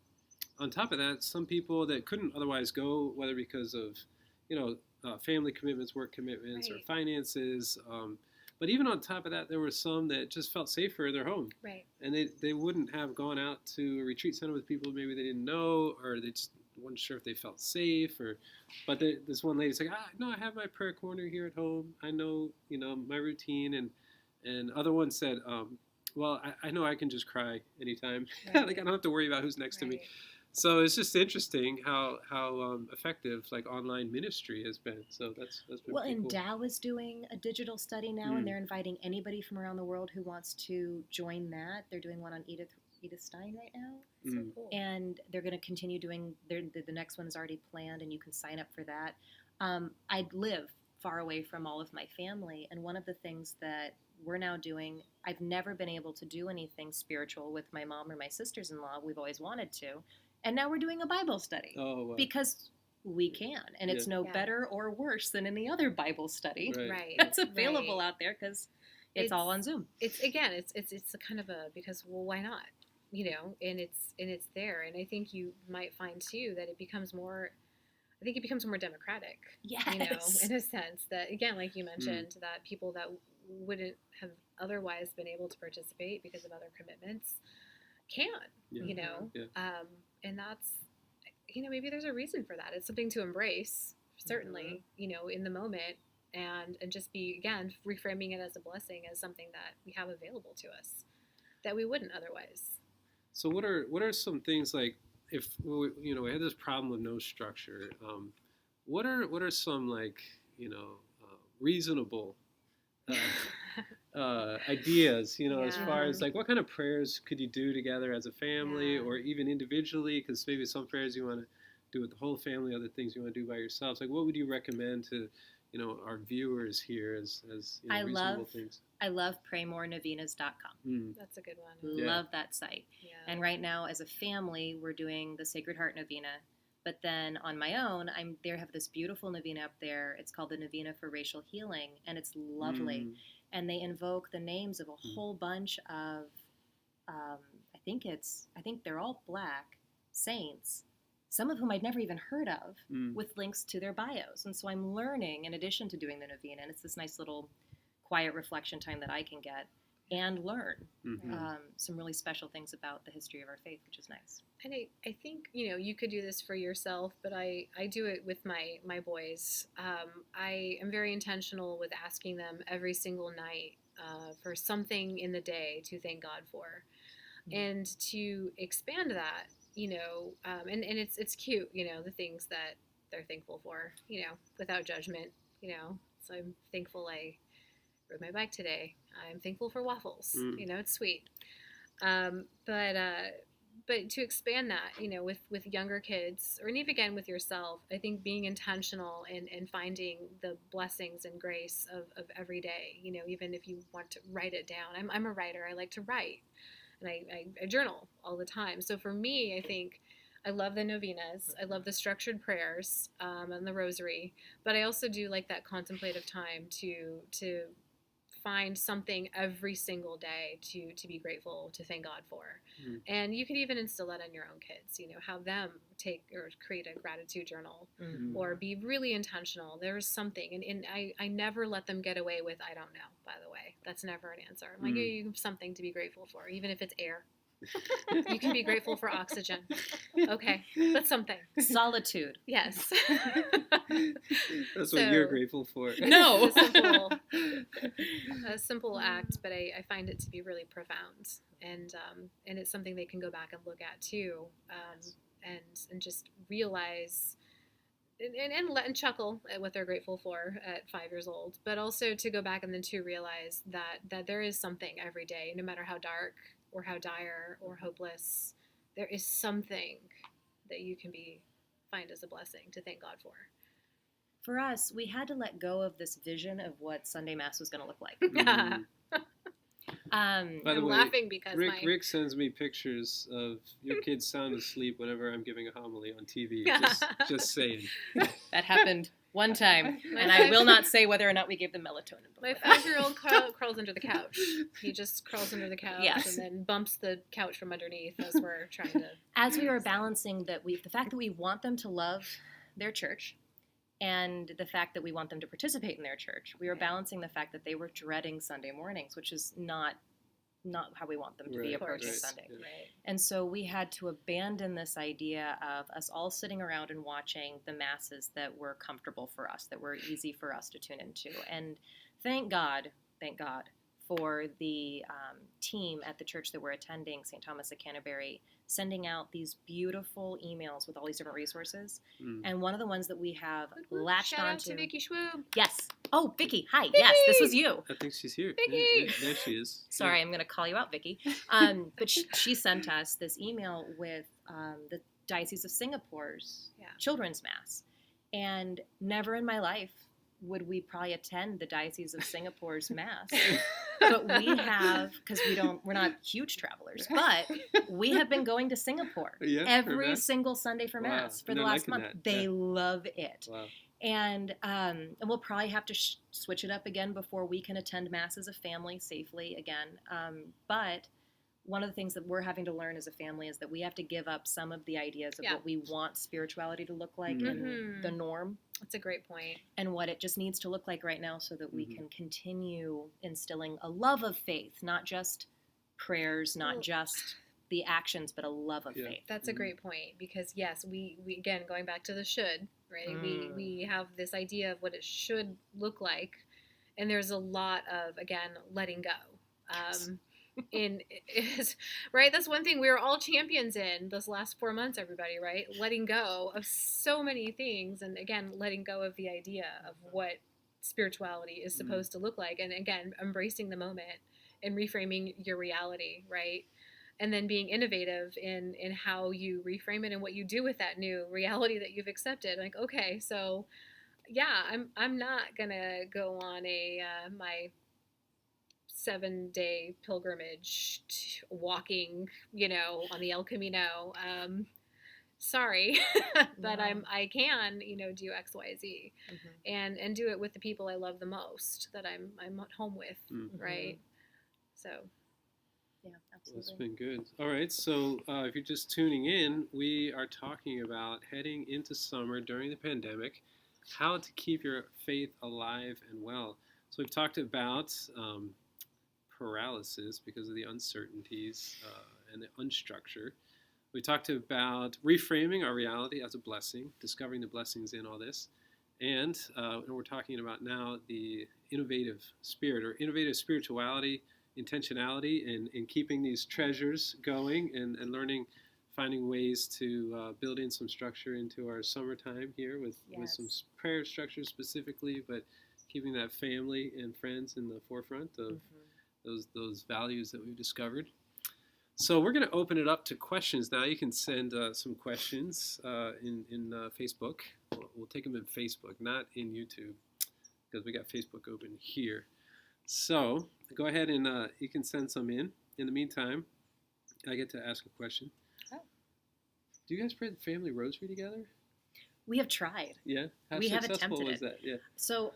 [SPEAKER 1] top of that, some people that couldn't otherwise go, whether because of, family commitments, work commitments, or finances. But even on top of that, there were some that just felt safer in their home.
[SPEAKER 3] Right.
[SPEAKER 1] And they wouldn't have gone out to a retreat center with people maybe they didn't know, or they just weren't sure if they felt safe. But this one lady's like, no, I have my prayer corner here at home. I know, my routine. And other ones said, well, I know I can just cry anytime. Like, I don't have to worry about who's next to me. So it's just interesting how effective like online ministry has been. So that's been
[SPEAKER 2] well.
[SPEAKER 1] Pretty
[SPEAKER 2] And
[SPEAKER 1] cool.
[SPEAKER 2] Dow is doing a digital study now, and they're inviting anybody from around the world who wants to join that. They're doing one on Edith Stein right now,
[SPEAKER 3] so cool.
[SPEAKER 2] And they're going to continue doing. The next one is already planned, and you can sign up for that. I live far away from all of my family, and one of the things that we're now doing, I've never been able to do anything spiritual with my mom or my sisters-in-law. We've always wanted to. And now we're doing a Bible study because we can, and it's no better or worse than any other Bible study that's available out there because it's all on Zoom.
[SPEAKER 3] It's a kind of because why not, and it's there, and I think you might find too that it becomes more democratic.
[SPEAKER 2] Yes.
[SPEAKER 3] In a sense that, again, like you mentioned, that people that wouldn't have otherwise been able to participate because of other commitments can, and that's, maybe there's a reason for that. It's something to embrace, certainly, in the moment, and just be, again, reframing it as a blessing, as something that we have available to us that we wouldn't otherwise.
[SPEAKER 1] So what are some things, like, if we had this problem with no structure, what are some, like, reasonable ideas, as far as like what kind of prayers could you do together as a family or even individually? Because maybe some prayers you want to do with the whole family, other things you want to do by yourselves. Like, what would you recommend to our viewers here as reasonable things?
[SPEAKER 2] I love praymorenovenas.com.
[SPEAKER 3] That's a good one.
[SPEAKER 2] Love that site. And right now, as a family, we're doing the Sacred Heart Novena But then on my own, I'm there. Have this beautiful novena up there. It's called the Novena for Racial Healing, and it's lovely. And they invoke the names of a whole bunch of, I think they're all Black saints, some of whom I'd never even heard of, with links to their bios. And so I'm learning, in addition to doing the novena, and it's this nice little quiet reflection time that I can get and learn some really special things about the history of our faith, which is nice.
[SPEAKER 3] And I think, you could do this for yourself, but I do it with my boys. I am very intentional with asking them every single night for something in the day to thank God for. And to expand that, and it's cute, the things that they're thankful for, without judgment, So I'm thankful I rode my bike today. I'm thankful for waffles. It's sweet. But to expand that, with younger kids, or even again with yourself, I think being intentional and finding the blessings and grace of every day, even if you want to write it down. I'm a writer. I like to write, and I journal all the time. So for me, I think I love the novenas. I love the structured prayers and the rosary, but I also do like that contemplative time to find something every single day to be grateful, to thank God for. And you could even instill that in your own kids, have them take or create a gratitude journal or be really intentional. There's something, and I never let them get away with, I don't know, by the way. That's never an answer. I'm like, you have something to be grateful for, even if it's air. You can be grateful for oxygen. Okay, that's something.
[SPEAKER 2] Solitude.
[SPEAKER 3] Yes.
[SPEAKER 1] That's what you're grateful for.
[SPEAKER 2] No.
[SPEAKER 3] A simple act, but I find it to be really profound, and it's something they can go back and look at too, and just realize. And chuckle at what they're grateful for at 5 years old, but also to go back and then to realize that there is something every day, no matter how dark or how dire or hopeless, there is something that you can find as a blessing to thank God for.
[SPEAKER 2] For us, we had to let go of this vision of what Sunday Mass was going to look like.
[SPEAKER 1] By the
[SPEAKER 3] I'm
[SPEAKER 1] way,
[SPEAKER 3] laughing because
[SPEAKER 1] Rick sends me pictures of your kids sound asleep whenever I'm giving a homily on TV. Just saying.
[SPEAKER 2] That happened one time, and I will not say whether or not we gave them melatonin before.
[SPEAKER 3] My 5-year-old crawls under the couch. He just crawls under the couch and then bumps the couch from underneath as we're trying to...
[SPEAKER 2] As we were balancing the fact that we want them to love their church and the fact that we want them to participate in their church, we were balancing the fact that they were dreading Sunday mornings, which is not how we want them to be approaching Sunday.
[SPEAKER 3] Right.
[SPEAKER 2] And so we had to abandon this idea of us all sitting around and watching the masses that were comfortable for us, that were easy for us to tune into. And thank God for the team at the church that we're attending, St. Thomas of Canterbury, sending out these beautiful emails with all these different resources. And one of the ones that we have latched
[SPEAKER 3] Shout
[SPEAKER 2] onto...
[SPEAKER 3] out to Vicky Schwab.
[SPEAKER 2] Yes. Oh, Vicky. Hi.
[SPEAKER 3] Vicky!
[SPEAKER 2] Yes, this was you.
[SPEAKER 1] I think she's here.
[SPEAKER 3] Vicky!
[SPEAKER 1] There she is.
[SPEAKER 2] Sorry, I'm going to call you out, Vicky. But she sent us this email with the Diocese of Singapore's Children's Mass. And never in my life would we probably attend the Diocese of Singapore's Mass. But we have, because we're not huge travelers, but we have been going to Singapore every single Sunday for Mass for the last month. They love it.
[SPEAKER 1] Wow.
[SPEAKER 2] And we'll probably have to switch it up again before we can attend Mass as a family safely again. But one of the things that we're having to learn as a family is that we have to give up some of the ideas of what we want spirituality to look like and the norm.
[SPEAKER 3] That's a great point.
[SPEAKER 2] And what it just needs to look like right now so that we can continue instilling a love of faith, not just prayers, not just the actions, but a love of faith.
[SPEAKER 3] That's a great point because, yes, we again, going back to the should, right? We have this idea of what it should look like, and there's a lot of, again, letting go. Right, that's one thing we were all champions in this last 4 months, everybody, right? Letting go of so many things, and again, letting go of the idea of what spirituality is supposed to look like, and again, embracing the moment and reframing your reality, right? And then being innovative in how you reframe it and what you do with that new reality that you've accepted. Like, okay, so yeah, I'm not gonna go on my 7-day pilgrimage walking, on the El Camino. sorry that
[SPEAKER 2] No.
[SPEAKER 3] I can, do X, Y, Z,
[SPEAKER 2] Mhm.
[SPEAKER 3] and do it with the people I love the most that I'm at home with, right? So
[SPEAKER 2] Yeah,
[SPEAKER 1] That's
[SPEAKER 2] absolutely.
[SPEAKER 1] been good. All right, so if you're just tuning in, we are talking about heading into summer during the pandemic, how to keep your faith alive and well. So we've talked about paralysis because of the uncertainties and the unstructure. We talked about reframing our reality as a blessing, discovering the blessings in all this. And we're talking about now the innovative spirit or innovative spirituality, intentionality in keeping these treasures going and learning, finding ways to build in some structure into our summertime here with some
[SPEAKER 2] Yes.
[SPEAKER 1] prayer structure specifically, but keeping that family and friends in the forefront of those values that we've discovered. So we're going to open it up to questions now. You can send some questions in Facebook. We'll take them in Facebook, not in YouTube, because we got Facebook open here. So go ahead and you can send some in. In the meantime, I get to ask a question.
[SPEAKER 2] Oh.
[SPEAKER 1] Do you guys pray the family rosary together?
[SPEAKER 2] We have tried.
[SPEAKER 1] Yeah. How
[SPEAKER 2] We have
[SPEAKER 1] successful
[SPEAKER 2] attempted
[SPEAKER 1] was that? Yeah.
[SPEAKER 2] So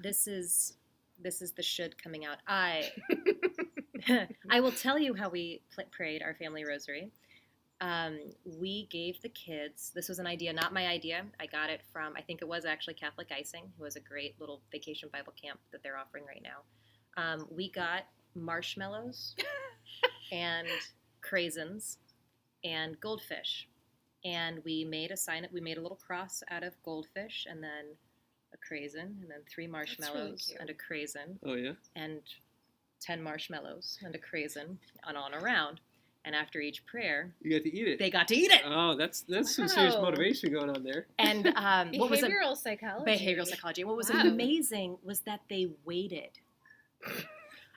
[SPEAKER 2] this is the should coming out. I will tell you how we prayed our family rosary. We gave the kids, this was an idea, not my idea. I got it from, I think it was actually Catholic Icing, who has a great little vacation Bible camp that they're offering right now. We got marshmallows and craisins and goldfish. And we made a little cross out of goldfish and then a craisin and then 3 marshmallows
[SPEAKER 3] cute.
[SPEAKER 2] and a craisin.
[SPEAKER 1] Oh, yeah?
[SPEAKER 2] And 10 marshmallows and a craisin and on around. And after each prayer,
[SPEAKER 1] You got to eat it.
[SPEAKER 2] they got to eat it.
[SPEAKER 1] Oh, that's some serious
[SPEAKER 3] Wow.
[SPEAKER 1] motivation going on there.
[SPEAKER 2] And what was
[SPEAKER 3] behavioral psychology.
[SPEAKER 2] behavioral psychology? What was
[SPEAKER 3] Wow.
[SPEAKER 2] amazing was that they waited.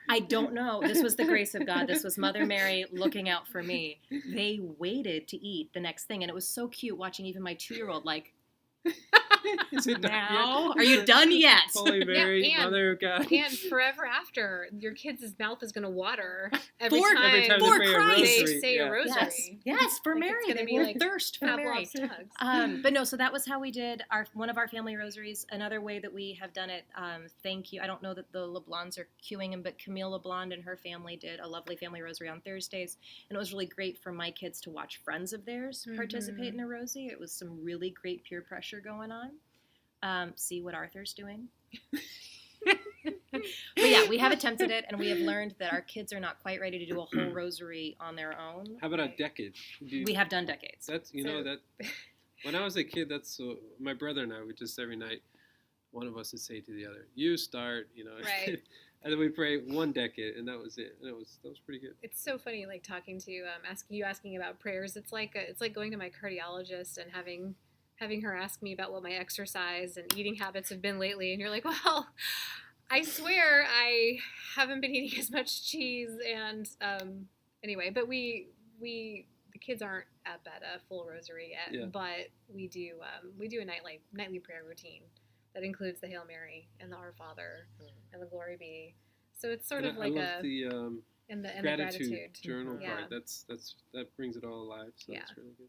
[SPEAKER 2] I don't know. This was the grace of God. This was Mother Mary looking out for me. They waited to eat the next thing, and it was so cute watching even my 2-year-old like,
[SPEAKER 1] Is it done
[SPEAKER 2] now?
[SPEAKER 1] yet?
[SPEAKER 2] Are you done yet?
[SPEAKER 1] Holy Mary,
[SPEAKER 3] and-
[SPEAKER 1] Mother of God.
[SPEAKER 3] And forever after, your kid's mouth is going to water every
[SPEAKER 2] For-
[SPEAKER 3] time,
[SPEAKER 1] Every time
[SPEAKER 2] For
[SPEAKER 1] they pray a
[SPEAKER 2] Christ.
[SPEAKER 3] they
[SPEAKER 1] rosary.
[SPEAKER 3] say
[SPEAKER 1] yeah.
[SPEAKER 3] a rosary.
[SPEAKER 2] Yes, for
[SPEAKER 3] Like, it's
[SPEAKER 2] Mary.
[SPEAKER 3] gonna
[SPEAKER 2] They
[SPEAKER 3] be
[SPEAKER 2] will
[SPEAKER 3] like
[SPEAKER 2] thirst for Mary.
[SPEAKER 3] Pavlov's dogs.
[SPEAKER 2] But no, so that was how we did one of our family rosaries. Another way that we have done it, thank you. I don't know that the LeBlancs are queuing them, but Camille LeBlanc and her family did a lovely family rosary on Thursdays. And it was really great for my kids to watch friends of theirs participate in a rosary. It was some really great peer pressure going on. See what Arthur's doing. But yeah, we have attempted it, and we have learned that our kids are not quite ready to do a whole rosary on their own.
[SPEAKER 1] How about a decade?
[SPEAKER 2] We have done decades.
[SPEAKER 1] That's that. When I was a kid, that's my brother and I would just every night, one of us would say to the other, "You start,"
[SPEAKER 3] Right.
[SPEAKER 1] and then we pray one decade, and that was it. And that was pretty good.
[SPEAKER 3] It's so funny, like talking to asking about prayers. It's like going to my cardiologist and having her ask me about what my exercise and eating habits have been lately, and you're like, well, I swear I haven't been eating as much cheese, and anyway, but we the kids aren't up at a full rosary yet,
[SPEAKER 1] Yeah.
[SPEAKER 3] but we do a nightly prayer routine that includes the Hail Mary and the Our Father and the Glory Be. So it's sort of like
[SPEAKER 1] I love the
[SPEAKER 3] and the
[SPEAKER 1] gratitude journal
[SPEAKER 3] Yeah.
[SPEAKER 1] part. That brings it all alive. So
[SPEAKER 3] Yeah.
[SPEAKER 1] that's really good.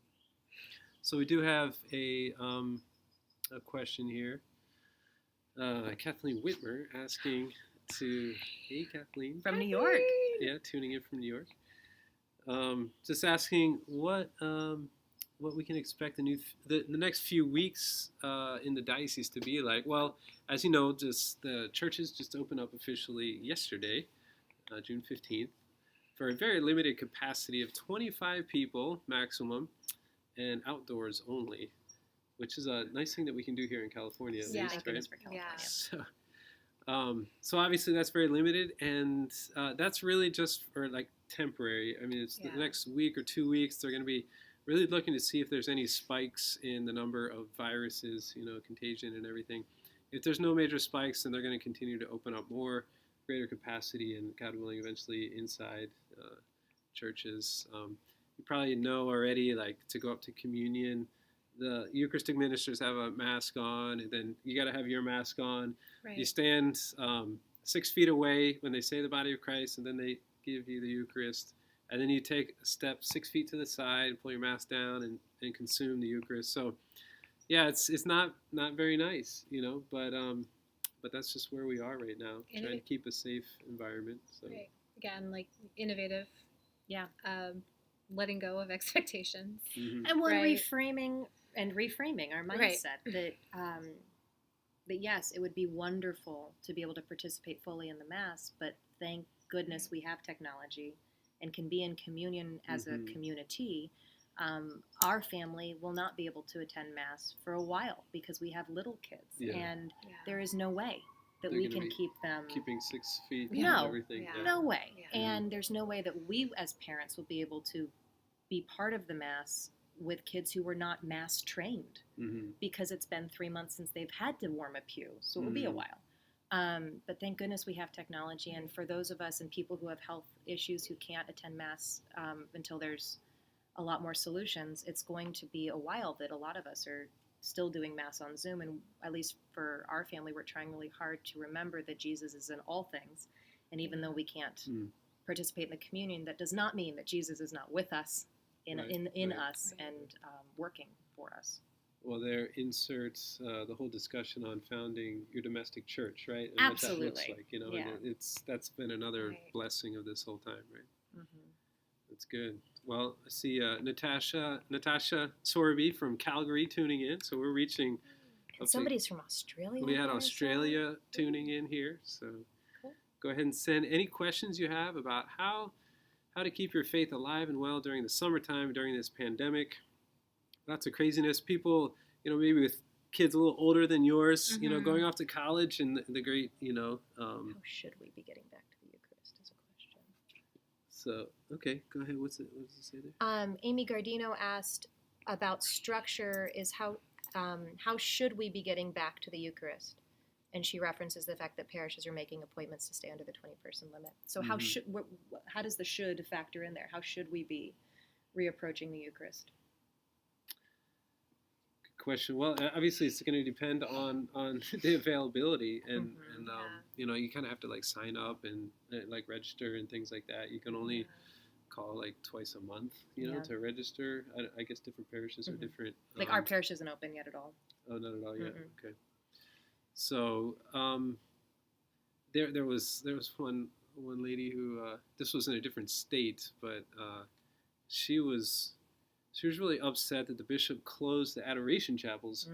[SPEAKER 1] So we do have a question here. Kathleen Whitmer asking hey Kathleen,
[SPEAKER 2] From New York.
[SPEAKER 1] yeah, tuning in from New York. Just asking what we can expect the next few weeks in the diocese to be like. Well, as you know, just the churches just opened up officially yesterday, June 15th, for a very limited capacity of 25 people maximum, and outdoors only, which is a nice thing that we can do here in California at
[SPEAKER 3] Yeah.
[SPEAKER 1] least,
[SPEAKER 2] Thank
[SPEAKER 1] right?
[SPEAKER 2] goodness for California.
[SPEAKER 3] Yeah.
[SPEAKER 1] So obviously that's very limited, and that's really just for like temporary. I mean, it's the
[SPEAKER 3] Yeah.
[SPEAKER 1] next week or 2 weeks they're going to be really looking to see if there's any spikes in the number of viruses, contagion and everything. If there's no major spikes, then they're going to continue to open up more, greater capacity, and God willing, eventually inside churches. You probably know already, like to go up to communion, the Eucharistic ministers have a mask on, and then you got to have your mask on.
[SPEAKER 3] Right.
[SPEAKER 1] You stand 6 feet away when they say the body of Christ, and then they give you the Eucharist. And then you take a step 6 feet to the side, pull your mask down, and consume the Eucharist. So yeah, it's not very nice, but that's just where we are right now, trying to keep a safe environment. So
[SPEAKER 3] right. Again, like innovative,
[SPEAKER 2] Yeah.
[SPEAKER 3] Letting go of expectations.
[SPEAKER 1] mhm.
[SPEAKER 2] And when
[SPEAKER 3] Right.
[SPEAKER 2] reframing our mindset that yes, it would be wonderful to be able to participate fully in the Mass, but thank goodness we have technology and can be in communion as a community. Our family will not be able to attend Mass for a while because we have little kids,
[SPEAKER 1] Yeah.
[SPEAKER 2] and
[SPEAKER 3] Yeah.
[SPEAKER 2] there is no way that
[SPEAKER 1] They're
[SPEAKER 2] we
[SPEAKER 1] gonna
[SPEAKER 2] can
[SPEAKER 1] be
[SPEAKER 2] keep them.
[SPEAKER 1] keeping 6 feet
[SPEAKER 2] No.
[SPEAKER 1] and everything.
[SPEAKER 3] Yeah.
[SPEAKER 1] Yeah.
[SPEAKER 2] No way.
[SPEAKER 3] Yeah.
[SPEAKER 2] And there's no way that we as parents will be able to be part of the Mass with kids who were not Mass trained
[SPEAKER 1] Mm-hmm.
[SPEAKER 2] because it's been 3 months since they've had to warm a pew. So it will be a while. But thank goodness we have technology. And for those of us and people who have health issues who can't attend Mass until there's a lot more solutions, it's going to be a while that a lot of us are still doing Mass on Zoom. And at least for our family, we're trying really hard to remember that Jesus is in all things. And even though we can't participate in the communion, that does not mean that Jesus is not with us in
[SPEAKER 1] Right.
[SPEAKER 2] us and working for us.
[SPEAKER 1] Well, there inserts the whole discussion on founding your domestic church, right? And
[SPEAKER 2] Absolutely.
[SPEAKER 1] what that looks like,
[SPEAKER 2] Yeah.
[SPEAKER 1] and that's been another
[SPEAKER 3] Right.
[SPEAKER 1] blessing of this whole time, right?
[SPEAKER 2] Mm-hmm.
[SPEAKER 1] That's good. Well, I see Natasha Sorby from Calgary tuning in, so we're reaching.
[SPEAKER 2] And somebody's from Australia.
[SPEAKER 1] We had
[SPEAKER 2] there,
[SPEAKER 1] Australia tuning in here, so
[SPEAKER 3] Cool.
[SPEAKER 1] go ahead and send any questions you have about how to keep your faith alive and well during the summertime, during this pandemic. Lots of craziness. People, maybe with kids a little older than yours, going off to college and the great,
[SPEAKER 2] How should we be getting back to the Eucharist is a question.
[SPEAKER 1] So, okay, go ahead. What does it say there?
[SPEAKER 2] Amy Gardino asked about structure is how should we be getting back to the Eucharist? And she references the fact that parishes are making appointments to stay under the 20-person limit. So how does the should factor in there? How should we be reapproaching the Eucharist?
[SPEAKER 1] Good question. Well, obviously it's going to depend on the availability and you kind of have to like sign up and like register and things like that. You can only call like twice a month, to register. I guess different parishes are different.
[SPEAKER 2] Like our parish isn't open yet at all.
[SPEAKER 1] Oh, not at all yet. Okay. So there was one lady who this was in a different state, but she was really upset that the bishop closed the adoration chapels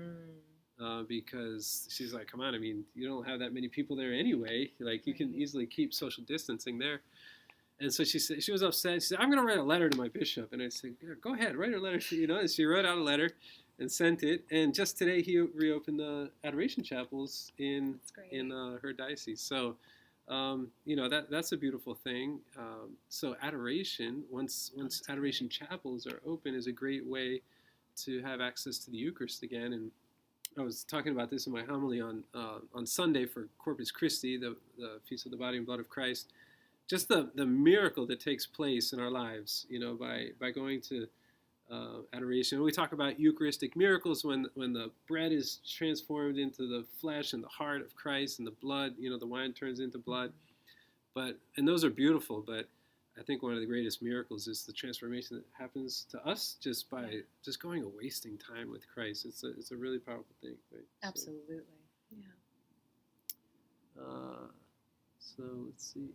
[SPEAKER 1] because she's like, come on, I mean, you don't have that many people there anyway. Like you can easily keep social distancing there. And so she said she was upset. She said, I'm going to write a letter to my bishop. And I said, yeah, go ahead, write a letter. And she wrote out a letter and sent it. And just today he reopened the adoration chapels in her diocese. So, that's a beautiful thing. So adoration, once adoration chapels are open, is a great way to have access to the Eucharist again. And I was talking about this in my homily on Sunday for Corpus Christi, the Feast of the Body and Blood of Christ. Just the miracle that takes place in our lives, by going to adoration. We talk about Eucharistic miracles when the bread is transformed into the flesh and the heart of Christ, and the blood, the wine turns into blood. And those are beautiful, but I think one of the greatest miracles is the transformation that happens to us just by just going and wasting time with Christ. It's a really powerful thing, right?
[SPEAKER 2] Absolutely.
[SPEAKER 1] So let's see.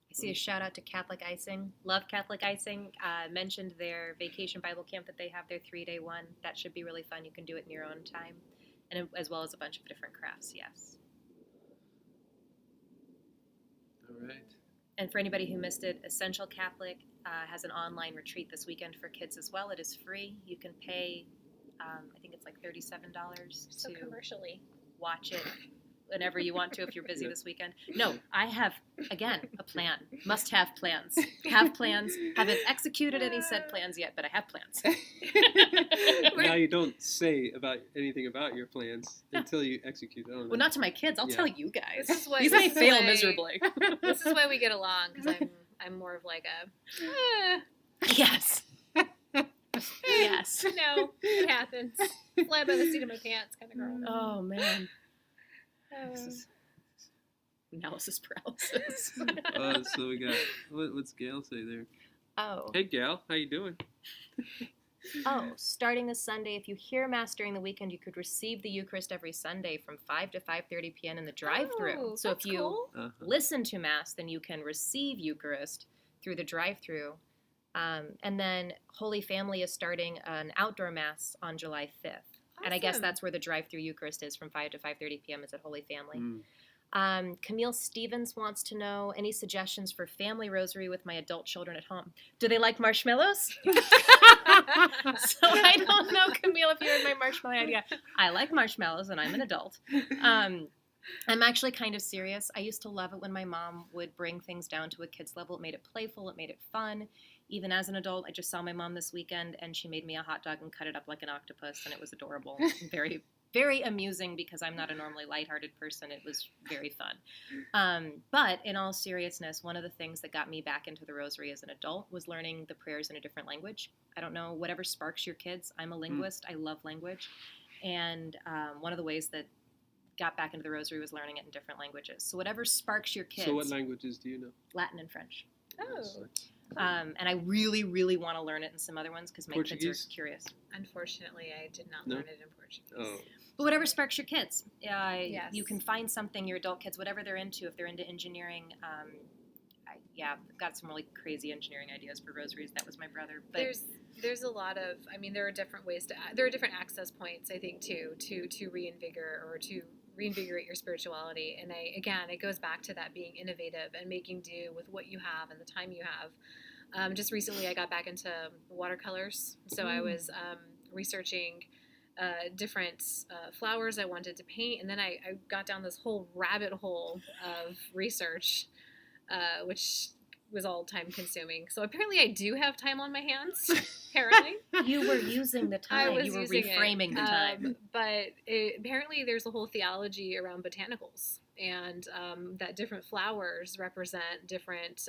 [SPEAKER 2] I see a shout out to Catholic Icing. Love Catholic Icing. Mentioned their vacation Bible camp that they have, their 3-day one. That should be really fun. You can do it in your own time, and as well as a bunch of different crafts. Yes.
[SPEAKER 1] All right.
[SPEAKER 2] And for anybody who missed it, Essential Catholic has an online retreat this weekend for kids as well. It is free. You can pay, I think it's like $37
[SPEAKER 3] So
[SPEAKER 2] to
[SPEAKER 3] commercially
[SPEAKER 2] watch it whenever you want to if you're busy this weekend. No, I have, again, a plan. Must have plans. Have plans. Haven't executed any said plans yet, but I have plans.
[SPEAKER 1] Now you don't say anything about your plans until you execute it.
[SPEAKER 2] Well, not to my kids. I'll tell you guys.
[SPEAKER 3] This is why
[SPEAKER 2] These may fail miserably.
[SPEAKER 3] This is why we get along, because I'm more of like a
[SPEAKER 2] yes. Yes.
[SPEAKER 3] No, it happens. Fly by the seat of my pants kind of girl.
[SPEAKER 2] Oh man. Analysis paralysis.
[SPEAKER 1] So we got what's Gail say there?
[SPEAKER 2] Oh.
[SPEAKER 1] Hey Gail, how you doing?
[SPEAKER 2] Oh, starting this Sunday, if you hear Mass during the weekend, you could receive the Eucharist every Sunday from 5 to 5:30 p.m. in the drive-thru.
[SPEAKER 3] Oh,
[SPEAKER 2] So if
[SPEAKER 3] that's
[SPEAKER 2] you
[SPEAKER 3] cool.
[SPEAKER 2] listen to Mass, then you can receive Eucharist through the drive-thru. And then Holy Family is starting an outdoor Mass on July 5th. And I guess
[SPEAKER 3] Awesome.
[SPEAKER 2] that's where the drive-thru Eucharist is from 5 to 5:30 p.m. is at Holy Family.
[SPEAKER 1] Mm.
[SPEAKER 2] Camille Stevens wants to know any suggestions for family rosary with my adult children at home. Do they like marshmallows? So I don't know, Camille, if you heard my marshmallow idea. I like marshmallows and I'm an adult. I'm actually kind of serious. I used to love it when my mom would bring things down to a kid's level. It made it playful. It made it fun. Even as an adult, I just saw my mom this weekend and she made me a hot dog and cut it up like an octopus, and it was adorable. Very, very amusing because I'm not a normally lighthearted person. It was very fun. But in all seriousness, one of the things that got me back into the rosary as an adult was learning the prayers in a different language. I don't know, whatever sparks your kids. I'm a linguist. I love language. And one of the ways that got back into the rosary was learning it in different languages. So whatever sparks your kids.
[SPEAKER 1] So what languages do you know?
[SPEAKER 2] Latin and French.
[SPEAKER 3] Oh.
[SPEAKER 1] Nice.
[SPEAKER 2] And I really, really want to learn it in some other ones because my kids
[SPEAKER 1] Portuguese?
[SPEAKER 2] are curious.
[SPEAKER 3] Unfortunately, I did not
[SPEAKER 1] No?
[SPEAKER 3] learn it in Portuguese.
[SPEAKER 1] Oh.
[SPEAKER 2] But whatever sparks your kids.
[SPEAKER 3] Yes.
[SPEAKER 2] You can find something, your adult kids, whatever they're into. If they're into engineering, I've got some really crazy engineering ideas for rosaries. That was my brother. But
[SPEAKER 3] There's a lot of, I mean, there are different ways there are different access points, I think, too, to reinvigorate your spirituality. And again, it goes back to that being innovative and making do with what you have and the time you have. Just recently, I got back into watercolors, so I was researching different flowers I wanted to paint, and then I got down this whole rabbit hole of research, which was all time consuming. So apparently I do have time on my hands, apparently.
[SPEAKER 2] you were using the time.
[SPEAKER 3] I was
[SPEAKER 2] You were
[SPEAKER 3] using
[SPEAKER 2] reframing the time.
[SPEAKER 3] But apparently there's a whole theology around botanicals, and that different flowers represent different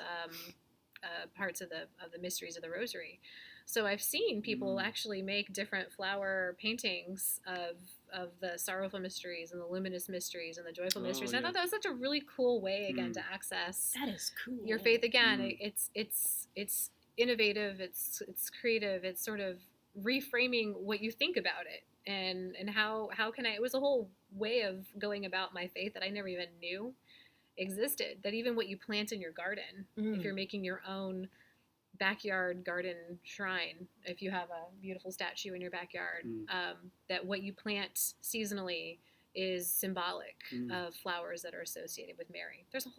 [SPEAKER 3] parts of the mysteries of the Rosary. So I've seen people actually make different flower paintings of the sorrowful mysteries and the luminous mysteries and the joyful mysteries.
[SPEAKER 1] Yeah.
[SPEAKER 3] I thought that was such a really cool way, again, to access
[SPEAKER 2] That is cool.
[SPEAKER 3] your faith. Again, it's innovative, it's creative, it's sort of reframing what you think about it, and how can I, it was a whole way of going about my faith that I never even knew existed. That even what you plant in your garden, if you're making your own backyard garden shrine, if you have a beautiful statue in your backyard, that what you plant seasonally is symbolic of flowers that are associated with Mary. There's a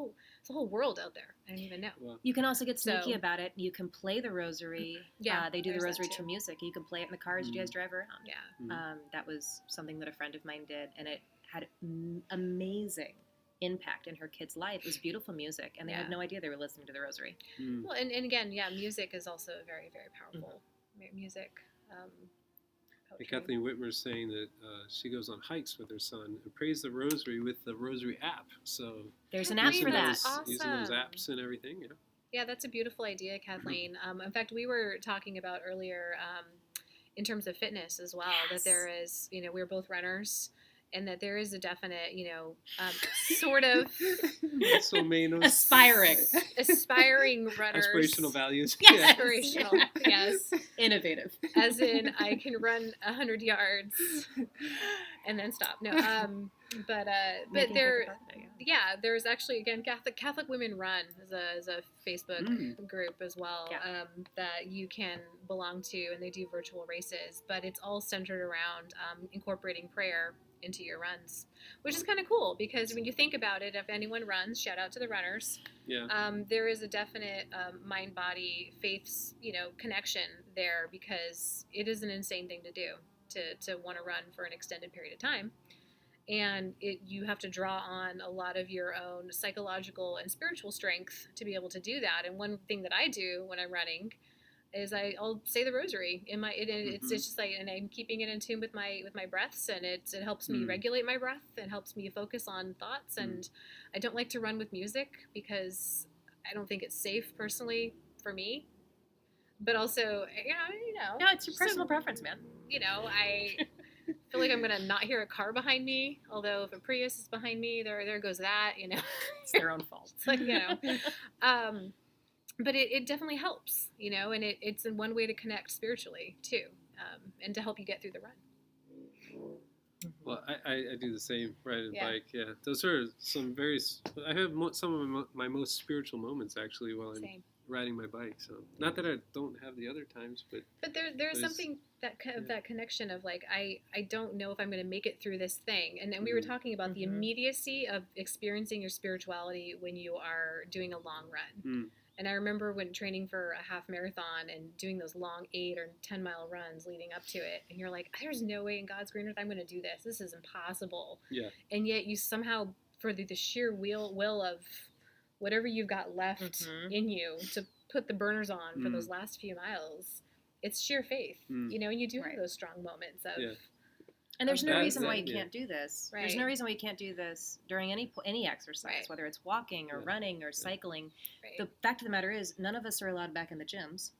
[SPEAKER 3] whole world out there. I didn't even know.
[SPEAKER 1] Wow.
[SPEAKER 2] You can also get sneaky
[SPEAKER 3] So-
[SPEAKER 2] about it. You can play the rosary.
[SPEAKER 3] Yeah,
[SPEAKER 2] They do the
[SPEAKER 3] there's that
[SPEAKER 2] rosary
[SPEAKER 3] too.
[SPEAKER 2] to music. You can play it in the car as you guys drive around.
[SPEAKER 3] Yeah.
[SPEAKER 2] That was something that a friend of mine did, and it had amazing impact in her kid's life. It was beautiful music, and they had
[SPEAKER 3] Yeah.
[SPEAKER 2] no idea they were listening to the rosary.
[SPEAKER 3] Well, and again, yeah, music is also very, very powerful. Music.
[SPEAKER 1] And
[SPEAKER 3] Poetry.
[SPEAKER 1] Kathleen Whitmer's saying that she goes on hikes with her son and prays the rosary with the Rosary app. So
[SPEAKER 2] There's an
[SPEAKER 3] Oh,
[SPEAKER 2] app
[SPEAKER 3] great.
[SPEAKER 2] for that.
[SPEAKER 3] That's
[SPEAKER 1] using those
[SPEAKER 3] awesome.
[SPEAKER 1] apps and everything, you know.
[SPEAKER 3] Yeah, that's a beautiful idea, Kathleen. In fact, we were talking about earlier in terms of fitness as well, that there is, we're both runners, and that there is a definite, sort of
[SPEAKER 1] So Manos.
[SPEAKER 3] aspiring runners.
[SPEAKER 1] Aspirational values.
[SPEAKER 2] Yes.
[SPEAKER 3] Aspirational, yes.
[SPEAKER 2] Innovative.
[SPEAKER 3] As in, I can run 100 yards and then stop. No, but
[SPEAKER 2] Making
[SPEAKER 3] there,
[SPEAKER 2] Catholic birthday,
[SPEAKER 3] yeah, there's actually, again, Catholic Women Run is a Facebook group as well,
[SPEAKER 2] Yeah.
[SPEAKER 3] that you can belong to, and they do virtual races, but it's all centered around incorporating prayer into your runs, which is kind of cool, because when you think about it, if anyone runs, shout out to the runners,
[SPEAKER 1] Yeah.
[SPEAKER 3] there is a definite mind-body faith, connection there, because it is an insane thing to do, to want to run for an extended period of time. And you have to draw on a lot of your own psychological and spiritual strength to be able to do that. And one thing that I do when I'm running is I'll say the rosary in my. It's just like, and I'm keeping it in tune with my breaths, and it helps me regulate my breath and helps me focus on thoughts. And I don't like to run with music because I don't think it's safe personally for me. But also,
[SPEAKER 2] No, it's your personal preference, man.
[SPEAKER 3] I feel like I'm gonna not hear a car behind me. Although if a Prius is behind me, there goes that.
[SPEAKER 2] It's their own fault.
[SPEAKER 3] It's like but it definitely helps, and it's one way to connect spiritually too. and to help you get through the run.
[SPEAKER 1] Well, I do the same, riding a
[SPEAKER 3] Yeah.
[SPEAKER 1] bike. Yeah, those are some I have some of my most spiritual moments actually while I'm
[SPEAKER 3] Same.
[SPEAKER 1] riding my bike. So not that I don't have the other times, but
[SPEAKER 3] But there's
[SPEAKER 1] There's-
[SPEAKER 3] something that connection of like I don't know if I'm going to make it through this thing, and we were
[SPEAKER 1] Mhm.
[SPEAKER 3] talking about the
[SPEAKER 2] Mhm.
[SPEAKER 3] immediacy of experiencing your spirituality when you are doing a long run.
[SPEAKER 1] Mm.
[SPEAKER 3] And I remember when training for a half marathon and doing those long 8 or 10 mile runs leading up to it, and you're like, there's no way in God's green earth I'm going to do this. This is impossible.
[SPEAKER 1] Yeah.
[SPEAKER 3] And yet you somehow, for the sheer will of whatever you've got left
[SPEAKER 2] Mhm.
[SPEAKER 3] in you to put the burners on for
[SPEAKER 1] Mm.
[SPEAKER 3] those last few miles, it's sheer faith,
[SPEAKER 1] Mm.
[SPEAKER 3] and you do
[SPEAKER 2] Right.
[SPEAKER 3] have those strong moments of
[SPEAKER 1] Yeah.
[SPEAKER 2] And there's no
[SPEAKER 1] That-
[SPEAKER 2] reason why you
[SPEAKER 1] that- yeah.
[SPEAKER 2] can't do this. There's
[SPEAKER 3] Right.
[SPEAKER 2] no reason why you can't do this during any exercise,
[SPEAKER 3] Right.
[SPEAKER 2] whether it's walking or
[SPEAKER 1] Yeah.
[SPEAKER 2] running or cycling.
[SPEAKER 3] right.
[SPEAKER 2] The fact of the matter is, none of us are allowed back in the gyms.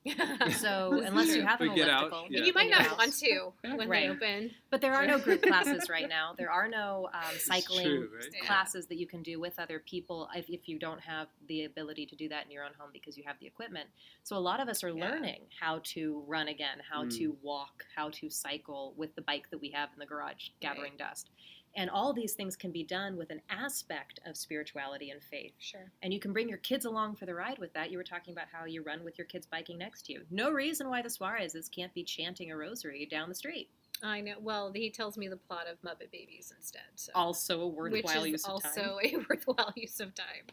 [SPEAKER 2] So
[SPEAKER 3] This is
[SPEAKER 2] unless you
[SPEAKER 3] true.
[SPEAKER 2] have an
[SPEAKER 1] We get out,
[SPEAKER 2] elliptical,
[SPEAKER 1] yeah.
[SPEAKER 3] And you might
[SPEAKER 2] in your
[SPEAKER 3] not
[SPEAKER 2] house.
[SPEAKER 3] want to when
[SPEAKER 2] Right.
[SPEAKER 3] they open.
[SPEAKER 2] But there are no group classes right now. There are no cycling
[SPEAKER 1] true, right?
[SPEAKER 3] Yeah.
[SPEAKER 2] classes that you can do with other people if you don't have the ability to do that in your own home because you have the equipment. So a lot of us are
[SPEAKER 3] Yeah.
[SPEAKER 2] learning how to run again, how
[SPEAKER 1] Mm.
[SPEAKER 2] to walk, how to cycle with the bike that we have in the garage gathering dust. And all these things can be done with an aspect of spirituality and faith.
[SPEAKER 3] Sure.
[SPEAKER 2] And you can bring your kids along for the ride with that. You were talking about how you run with your kids biking next to you. No reason why the Suarezes can't be chanting a rosary down the street.
[SPEAKER 3] I know. Well, he tells me the plot of Muppet Babies instead. So.
[SPEAKER 2] Also a
[SPEAKER 3] Which
[SPEAKER 2] worthwhile
[SPEAKER 3] is
[SPEAKER 2] use of time.
[SPEAKER 3] also a worthwhile use of time.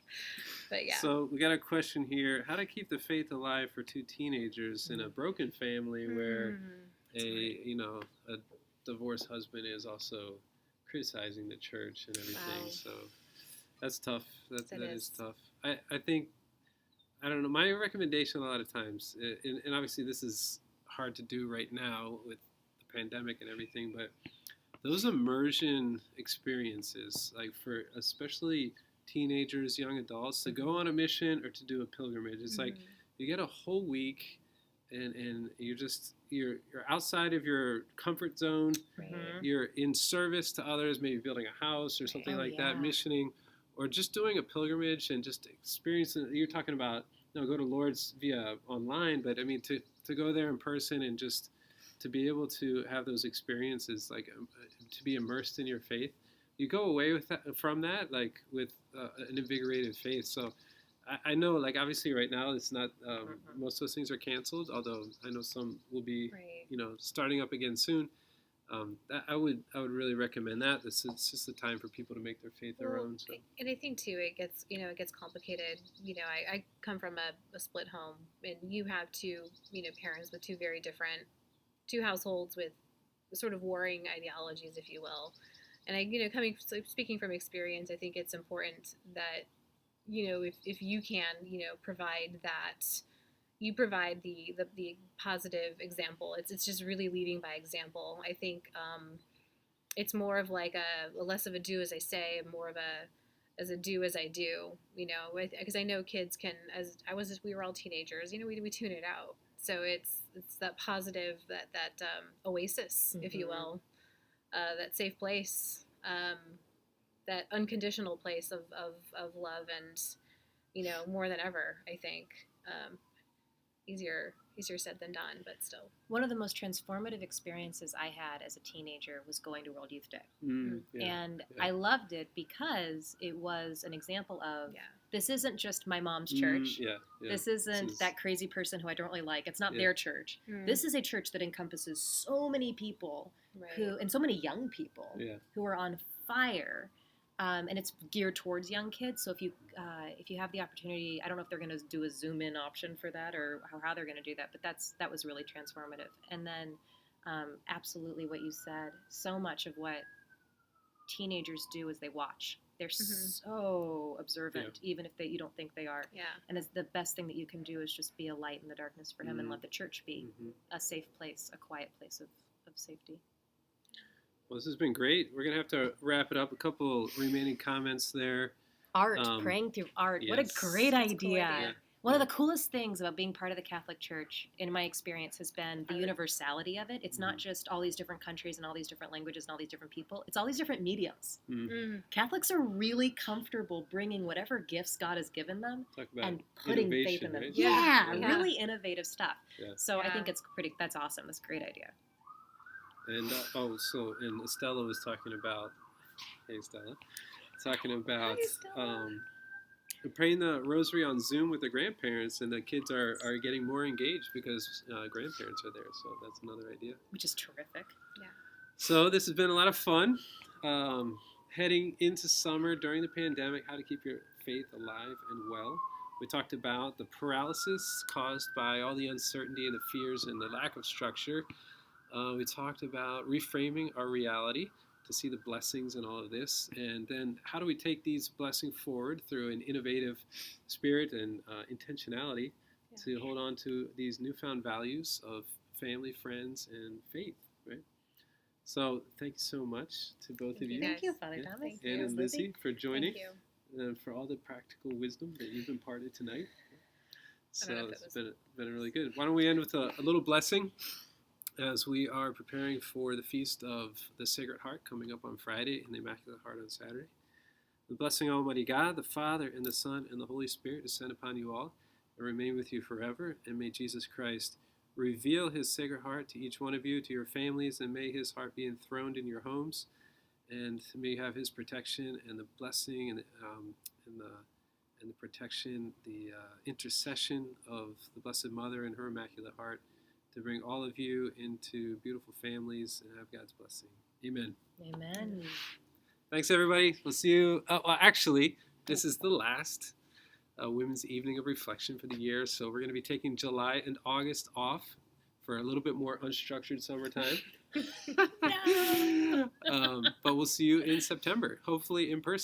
[SPEAKER 3] But yeah.
[SPEAKER 1] So we got a question here: how to keep the faith alive for two teenagers in a broken family where a divorced husband is also criticizing the church and everything.
[SPEAKER 3] Wow.
[SPEAKER 1] So that's tough. That
[SPEAKER 3] It
[SPEAKER 1] is
[SPEAKER 3] is.
[SPEAKER 1] tough. I think, I don't know, my recommendation a lot of times, and obviously this is hard to do right now with the pandemic and everything, but those immersion experiences, like for especially teenagers, young adults, to go on a mission or to do a pilgrimage, it's like you get a whole week and you're outside of your comfort zone.
[SPEAKER 3] Right.
[SPEAKER 2] Mhm.
[SPEAKER 1] You're in service to others, maybe building a house or something
[SPEAKER 2] Oh,
[SPEAKER 1] like that,
[SPEAKER 2] yeah.
[SPEAKER 1] missioning, or just doing a pilgrimage and just experiencing. You're talking about, go to Lourdes via online, but I mean to go there in person and just to be able to have those experiences, like to be immersed in your faith. You go away with from that, like with an invigorated faith. So I know, like obviously right now it's not. Most of those things are canceled, although I know some will be,
[SPEAKER 3] Right.
[SPEAKER 1] starting up again soon. I would really recommend that. It's just a time for people to make their faith their own. So.
[SPEAKER 3] And I think too, it gets complicated. I come from a split home, and you have two parents with two households with sort of warring ideologies, if you will. And speaking from experience, I think it's important that if you can provide that. You provide the positive example. It's just really leading by example. I think it's more of like a less of a do as I say, and more of as a do as I do. Because I know kids can. We were all teenagers. We tune it out. So it's that positive, that oasis, if you will, that safe place, that unconditional place of love, and more than ever, I think. Easier said than done, but still.
[SPEAKER 2] One of the most transformative experiences I had as a teenager was going to World Youth Day.
[SPEAKER 1] Yeah.
[SPEAKER 2] And
[SPEAKER 1] Yeah.
[SPEAKER 2] I loved it because it was an example of
[SPEAKER 3] Yeah.
[SPEAKER 2] this isn't just my mom's church.
[SPEAKER 1] Yeah.
[SPEAKER 2] This isn't
[SPEAKER 1] This is-
[SPEAKER 2] that crazy person who I don't really like. It's not
[SPEAKER 1] Yeah.
[SPEAKER 2] their church.
[SPEAKER 3] Mm.
[SPEAKER 2] This is a church that encompasses so many people
[SPEAKER 3] Right.
[SPEAKER 2] and so many young people
[SPEAKER 1] Yeah.
[SPEAKER 2] who are on fire. And it's geared towards young kids. So if you have the opportunity, I don't know if they're going to do a zoom in option for that or how they're going to do that, but that was really transformative. And then absolutely what you said, so much of what teenagers do is they watch. They're so observant, even if you don't think they are.
[SPEAKER 3] Yeah.
[SPEAKER 2] And it's the best thing that you can do is just be a light in the darkness for him and let the church be
[SPEAKER 1] Mhm.
[SPEAKER 2] a safe place, a quiet place of safety.
[SPEAKER 1] Well, this has been great. We're gonna have to wrap it up. A couple remaining comments there.
[SPEAKER 2] Art, praying through art. What
[SPEAKER 1] yes.
[SPEAKER 2] a great
[SPEAKER 3] That's a
[SPEAKER 2] idea.
[SPEAKER 3] cool idea.
[SPEAKER 2] One of the coolest things about being part of the Catholic Church, in my experience, has been the universality of it. It's not just all these different countries and all these different languages and all these different people. It's all these different mediums.
[SPEAKER 3] Mm.
[SPEAKER 2] Catholics are really comfortable bringing whatever gifts God has given them
[SPEAKER 1] Talk about
[SPEAKER 2] and putting faith
[SPEAKER 1] innovation,
[SPEAKER 2] in them.
[SPEAKER 1] right?
[SPEAKER 2] Yeah,
[SPEAKER 3] Yeah.
[SPEAKER 2] really innovative stuff.
[SPEAKER 1] Yeah.
[SPEAKER 2] So I think
[SPEAKER 3] Yeah.
[SPEAKER 2] that's awesome. That's a great idea.
[SPEAKER 1] And and Estella was talking about, hey Stella, talking about praying the rosary on Zoom with the grandparents, and the kids are getting more engaged because grandparents are there. So that's another idea.
[SPEAKER 2] Which is terrific.
[SPEAKER 3] Yeah.
[SPEAKER 1] So this has been a lot of fun. Heading into summer during the pandemic, how to keep your faith alive and well. We talked about the paralysis caused by all the uncertainty and the fears and the lack of structure. We talked about reframing our reality to see the blessings in all of this. And then how do we take these blessings forward through an innovative spirit and intentionality to hold on to these newfound values of family, friends, and faith, right? So thank you so much to both of you.
[SPEAKER 2] Thank you, Father Thomas.
[SPEAKER 1] Ann and Lizzie for joining.
[SPEAKER 3] Thank you.
[SPEAKER 1] And for all the practical wisdom that you've imparted tonight. So it's been really good. Why don't we end with a little blessing as we are preparing for the Feast of the Sacred Heart coming up on Friday and the Immaculate Heart on Saturday. The blessing of Almighty God, the Father, and the Son, and the Holy Spirit descend upon you all and remain with you forever. And may Jesus Christ reveal his Sacred Heart to each one of you, to your families, and may his heart be enthroned in your homes. And may you have his protection and the blessing and the protection, the intercession of the Blessed Mother and her Immaculate Heart to bring all of you into beautiful families and have God's blessing. Amen.
[SPEAKER 2] Amen.
[SPEAKER 1] Thanks, everybody. We'll see you. Well, actually, this is the last Women's Evening of Reflection for the year. So we're going to be taking July and August off for a little bit more unstructured summertime. But we'll see you in September, hopefully in person.